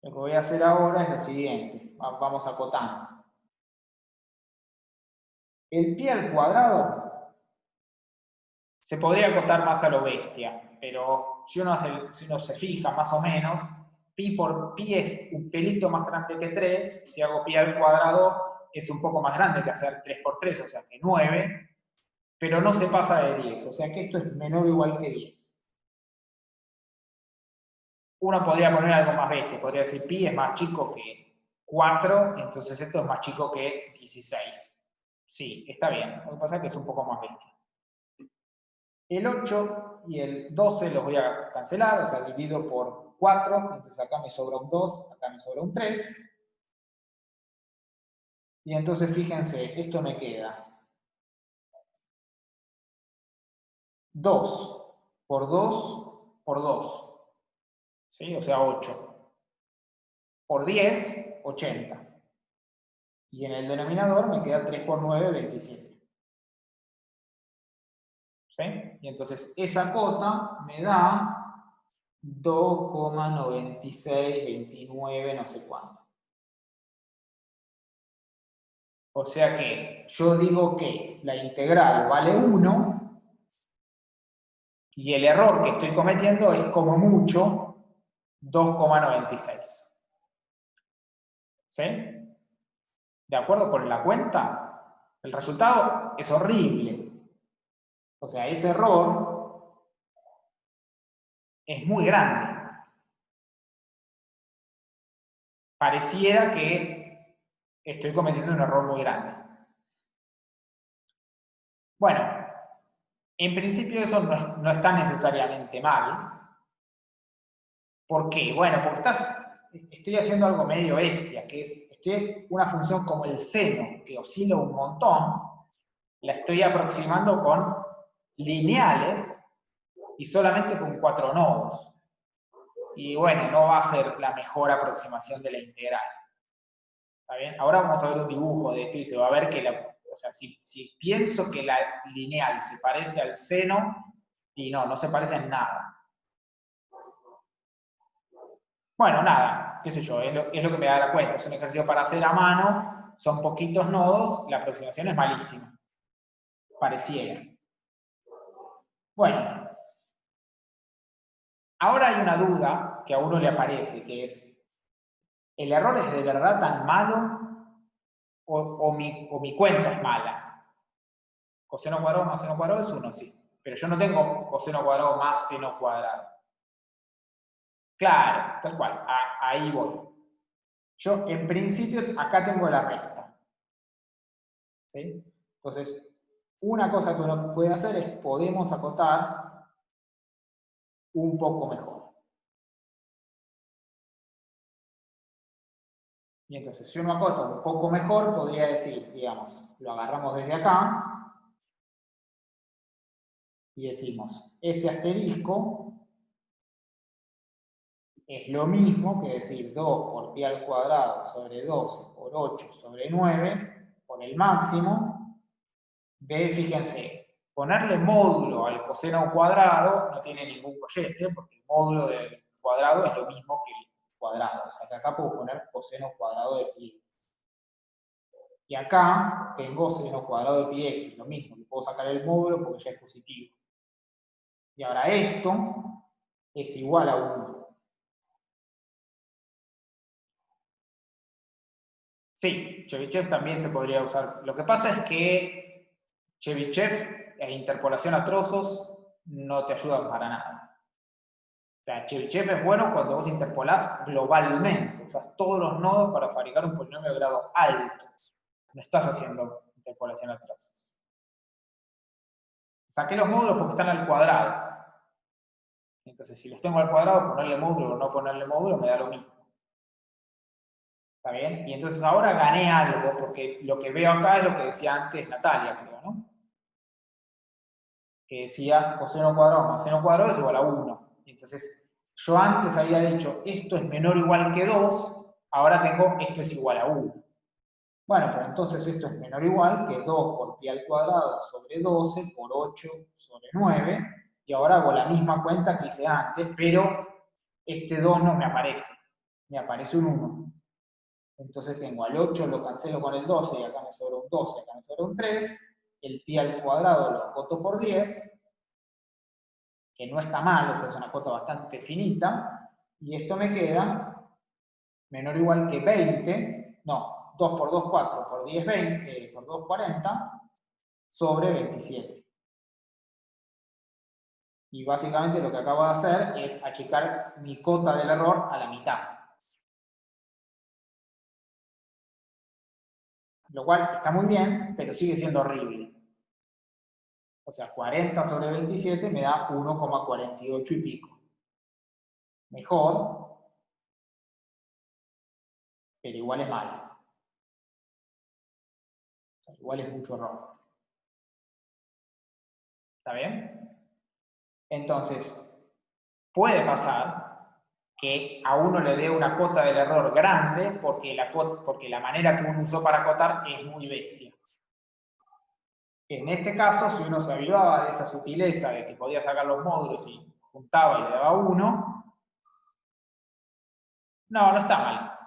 Lo que voy a hacer ahora es lo siguiente. Vamos acotando. El pi al cuadrado se podría acotar más a lo bestia, pero si uno se fija más o menos, pi por pi es un pelito más grande que 3, si hago pi al cuadrado es un poco más grande que hacer 3 por 3, o sea que 9, pero no se pasa de 10, o sea que esto es menor o igual que 10. Uno podría poner algo más bestia, podría decir pi es más chico que 4, entonces esto es más chico que 16. Sí, está bien, lo que pasa es que es un poco más bestia. El 8 y el 12 los voy a cancelar, o sea, divido por 4, entonces acá me sobra un 2, acá me sobra un 3. Y entonces fíjense, esto me queda 2 por 2 por 2, ¿sí? O sea 8. Por 10, 80. Y en el denominador me queda 3 por 9, 27. ¿Sí? Y entonces esa cota me da 2,9629 no sé cuánto. O sea que yo digo que la integral vale 1 y el error que estoy cometiendo es como mucho 2,96. ¿Sí? ¿De acuerdo con la cuenta? El resultado es horrible. O sea, ese error es muy grande. Pareciera que estoy cometiendo un error muy grande. Bueno, en principio eso no está necesariamente mal. ¿Por qué? Bueno, porque estoy haciendo algo medio bestia, que es, una función como el seno, que oscila un montón, la estoy aproximando con lineales y solamente con 4 nodos. Y bueno, no va a ser la mejor aproximación de la integral. ¿Está bien? Ahora vamos a ver un dibujo de esto y se va a ver que o sea, si pienso que la lineal se parece al seno, y no se parece en nada. Bueno, nada, qué sé yo, es lo que me da la cuenta. Es un ejercicio para hacer a mano, son poquitos nodos, la aproximación es malísima. Pareciera. Bueno, ahora hay una duda que a uno le aparece, que es, ¿el error es de verdad tan malo o mi cuenta es mala? Coseno cuadrado más seno cuadrado es 1, sí. Pero yo no tengo coseno cuadrado más seno cuadrado. Claro, tal cual, ahí voy. Yo, en principio, acá tengo la resta. ¿Sí? Entonces, una cosa que uno puede hacer es, podemos acotar un poco mejor. Y entonces, si uno acota un poco mejor, podría decir, digamos, lo agarramos desde acá y decimos, ese asterisco es lo mismo que decir 2 por pi al cuadrado sobre 12 por 8 sobre 9 por el máximo de, fíjense, ponerle módulo al coseno cuadrado no tiene ningún collete, porque el módulo del cuadrado es lo mismo que el cuadrado. O sea que acá puedo poner coseno cuadrado de pi. Y acá tengo seno cuadrado de pi x, lo mismo, le puedo sacar el módulo porque ya es positivo. Y ahora esto es igual a 1. Sí, Chebyshev también se podría usar. Lo que pasa es que Chebyshev e interpolación a trozos no te ayudan para nada. O sea, Chebyshev es bueno cuando vos interpolás globalmente, usas todos los nodos para fabricar un polinomio de grado alto. No estás haciendo interpolación a trozos. Saqué los módulos porque están al cuadrado. Entonces, si los tengo al cuadrado, ponerle módulo o no ponerle módulo me da lo mismo. ¿Está bien? Y entonces ahora gané algo, porque lo que veo acá es lo que decía antes Natalia, creo, ¿no? Que decía coseno cuadrado más seno cuadrado es igual a 1. Y entonces, yo antes había dicho esto es menor o igual que 2, ahora tengo esto es igual a 1. Bueno, pero entonces esto es menor o igual que 2 por pi al cuadrado sobre 12 por 8 sobre 9, y ahora hago la misma cuenta que hice antes, pero este 2 no me aparece un 1. Entonces tengo al 8 lo cancelo con el 12 y acá me sobra un 12 y acá me sobra un 3, el pi al cuadrado lo acoto por 10, que no está mal, o sea, es una cota bastante finita, Y esto me queda menor o igual que 20, no, 2 por 2, 4, por 10, 20, por 2, 40, sobre 27. Y básicamente lo que acabo de hacer es achicar mi cota del error a la mitad. Lo cual está muy bien, pero sigue siendo horrible. O sea, 40 sobre 27 me da 1,48 y pico. Mejor, pero igual es malo. O sea, igual es mucho error. ¿Está bien? Entonces, puede pasar que a uno le dé una cota del error grande porque la manera que uno usó para acotar es muy bestia. En este caso, si uno se avivaba de esa sutileza de que podía sacar los módulos y juntaba y le daba 1, no está mal.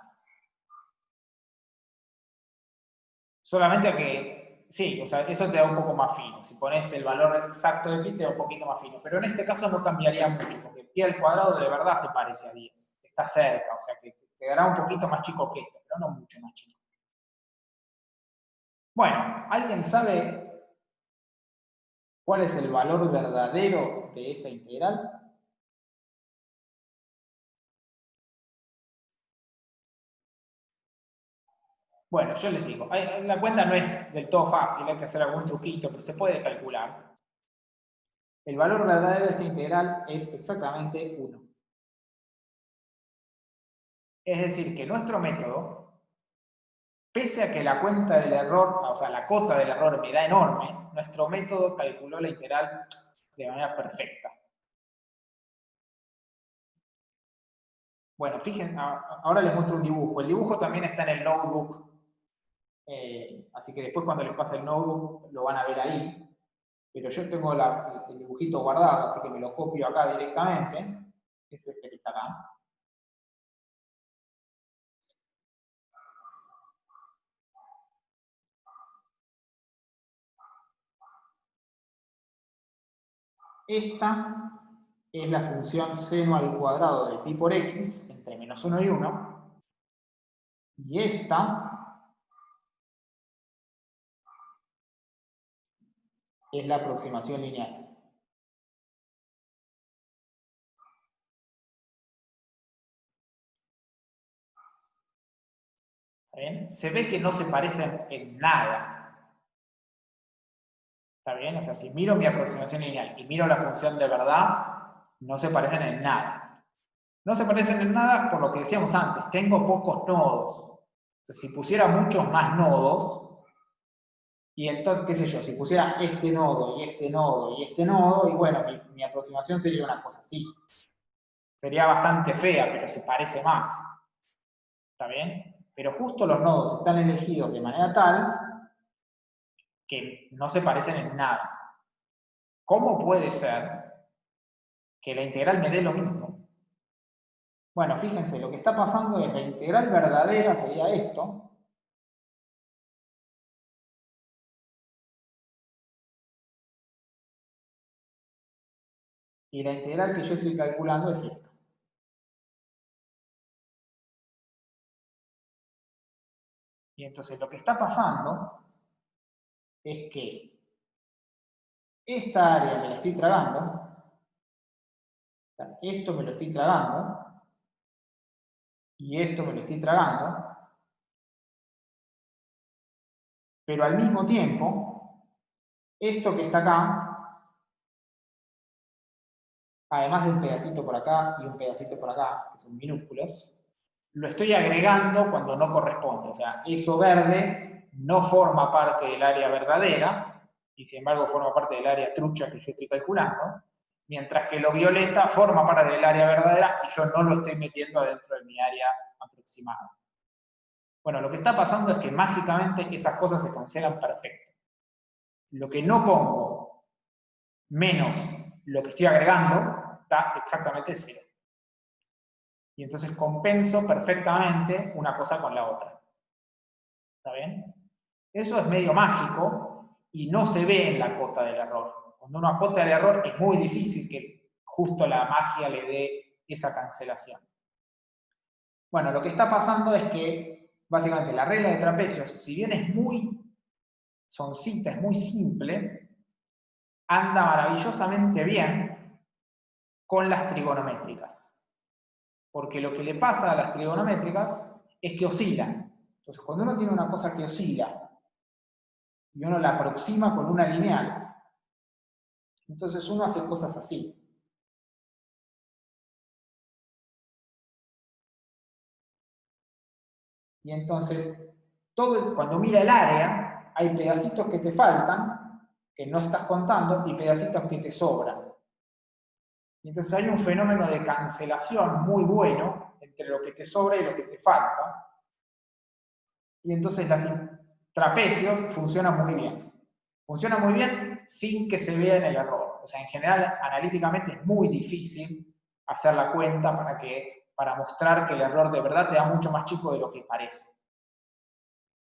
Solamente que, sí, o sea, eso te da un poco más fino. Si pones el valor exacto de pi, te da un poquito más fino. Pero en este caso no cambiaría mucho, porque pi al cuadrado de verdad se parece a 10. Está cerca, o sea que te dará un poquito más chico que esto, pero no mucho más chico. Bueno, ¿alguien sabe cuál es el valor verdadero de esta integral? Bueno, yo les digo, la cuenta no es del todo fácil, hay que hacer algún truquito, pero se puede calcular. El valor verdadero de esta integral es exactamente 1. Es decir, que nuestro método, pese a que la cuenta del error, o sea, la cota del error me da enorme, nuestro método calculó la integral de manera perfecta. Bueno, fíjense, ahora les muestro un dibujo. El dibujo también está en el notebook, así que después cuando les pase el notebook lo van a ver ahí. Pero yo tengo el dibujito guardado, así que me lo copio acá directamente. Es este que está acá. Esta es la función seno al cuadrado de pi por x entre menos 1 y 1. Y esta es la aproximación lineal. ¿Bien? Se ve que no se parecen en nada. ¿Está bien? O sea, si miro mi aproximación lineal y miro la función de verdad, no se parecen en nada. No se parecen en nada por lo que decíamos antes, tengo pocos nodos. Entonces, si pusiera muchos más nodos, y entonces, qué sé yo, si pusiera este nodo, y este nodo, y este nodo, y bueno, mi aproximación sería una cosa así. Sería bastante fea, pero se parece más. ¿Está bien? Pero justo los nodos están elegidos de manera tal que no se parecen en nada. ¿Cómo puede ser que la integral me dé lo mismo? Bueno, fíjense, lo que está pasando es la integral verdadera sería esto. Y la integral que yo estoy calculando es esto. Y entonces lo que está pasando es que esta área me la estoy tragando, esto me lo estoy tragando, y esto me lo estoy tragando, pero al mismo tiempo, esto que está acá, además de un pedacito por acá y un pedacito por acá, que son minúsculos, lo estoy agregando cuando no corresponde. O sea, eso verde no forma parte del área verdadera, y sin embargo forma parte del área trucha que yo estoy calculando, mientras que lo violeta forma parte del área verdadera y yo no lo estoy metiendo adentro de mi área aproximada. Bueno, lo que está pasando es que mágicamente esas cosas se cancelan perfecto. Lo que no pongo menos lo que estoy agregando da exactamente 0. Y entonces compenso perfectamente una cosa con la otra. ¿Está bien? Eso es medio mágico y no se ve en la cota del error. Cuando uno acota el error es muy difícil que justo la magia le dé esa cancelación. Bueno, lo que está pasando es que, básicamente, la regla de trapecios, si bien es muy soncita, es muy simple, anda maravillosamente bien con las trigonométricas. Porque lo que le pasa a las trigonométricas es que oscilan. Entonces, cuando uno tiene una cosa que oscila y uno la aproxima con una lineal, entonces uno hace cosas así. Y entonces, cuando mira el área, hay pedacitos que te faltan, que no estás contando, y pedacitos que te sobran. Y entonces hay un fenómeno de cancelación muy bueno entre lo que te sobra y lo que te falta. Y entonces los trapecios funcionan muy bien. Funciona muy bien sin que se vea en el error. O sea, en general, analíticamente es muy difícil hacer la cuenta para mostrar que el error de verdad te da mucho más chico de lo que parece.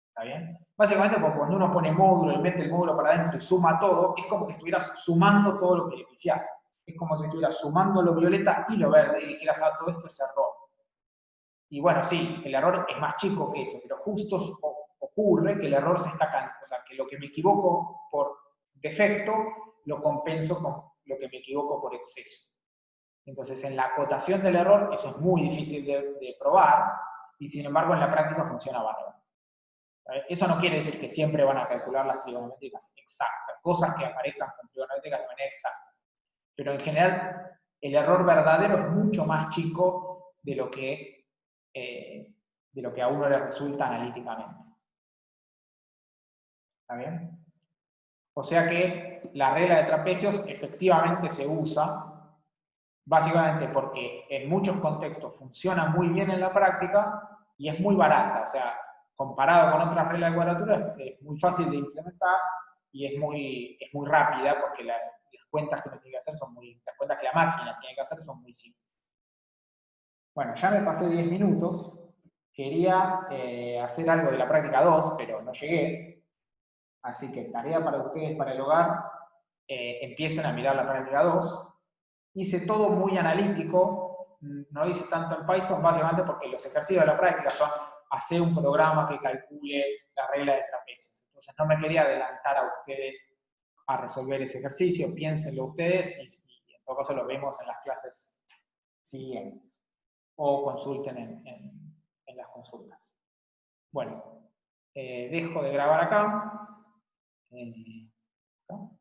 ¿Está bien? Básicamente, porque cuando uno pone módulo y mete el módulo para adentro y suma todo, es como que estuvieras sumando todo lo que le pifiás. Es como si estuvieras sumando lo violeta y lo verde y dijeras, ah, todo esto es error. Y bueno, sí, el error es más chico que eso, pero justo ocurre que el error se está, o sea, que lo que me equivoco por defecto lo compenso con lo que me equivoco por exceso. Entonces, en la acotación del error, eso es muy difícil de probar, y sin embargo, en la práctica funciona bárbaro. Eso no quiere decir que siempre van a calcular las trigonométricas exactas, cosas que aparezcan con trigonométricas de manera exacta. Pero en general, el error verdadero es mucho más chico de lo que a uno le resulta analíticamente. ¿Está bien? O sea que la regla de trapecios efectivamente se usa, básicamente porque en muchos contextos funciona muy bien en la práctica y es muy barata. O sea, comparado con otras reglas de cuadratura, es muy fácil de implementar y es muy rápida porque las cuentas que uno tiene que hacer las cuentas que la máquina tiene que hacer son muy simples. Bueno, ya me pasé 10 minutos. Quería hacer algo de la práctica 2, pero no llegué. Así que tarea para ustedes para el hogar, empiecen a mirar la práctica 2. Hice todo muy analítico, no hice tanto en Python, básicamente porque los ejercicios de la práctica son hacer un programa que calcule la regla de trapecios. Entonces no me quería adelantar a ustedes a resolver ese ejercicio, piénsenlo ustedes y en todo caso lo vemos en las clases siguientes. O consulten en las consultas. Bueno, dejo de grabar acá. ¿No?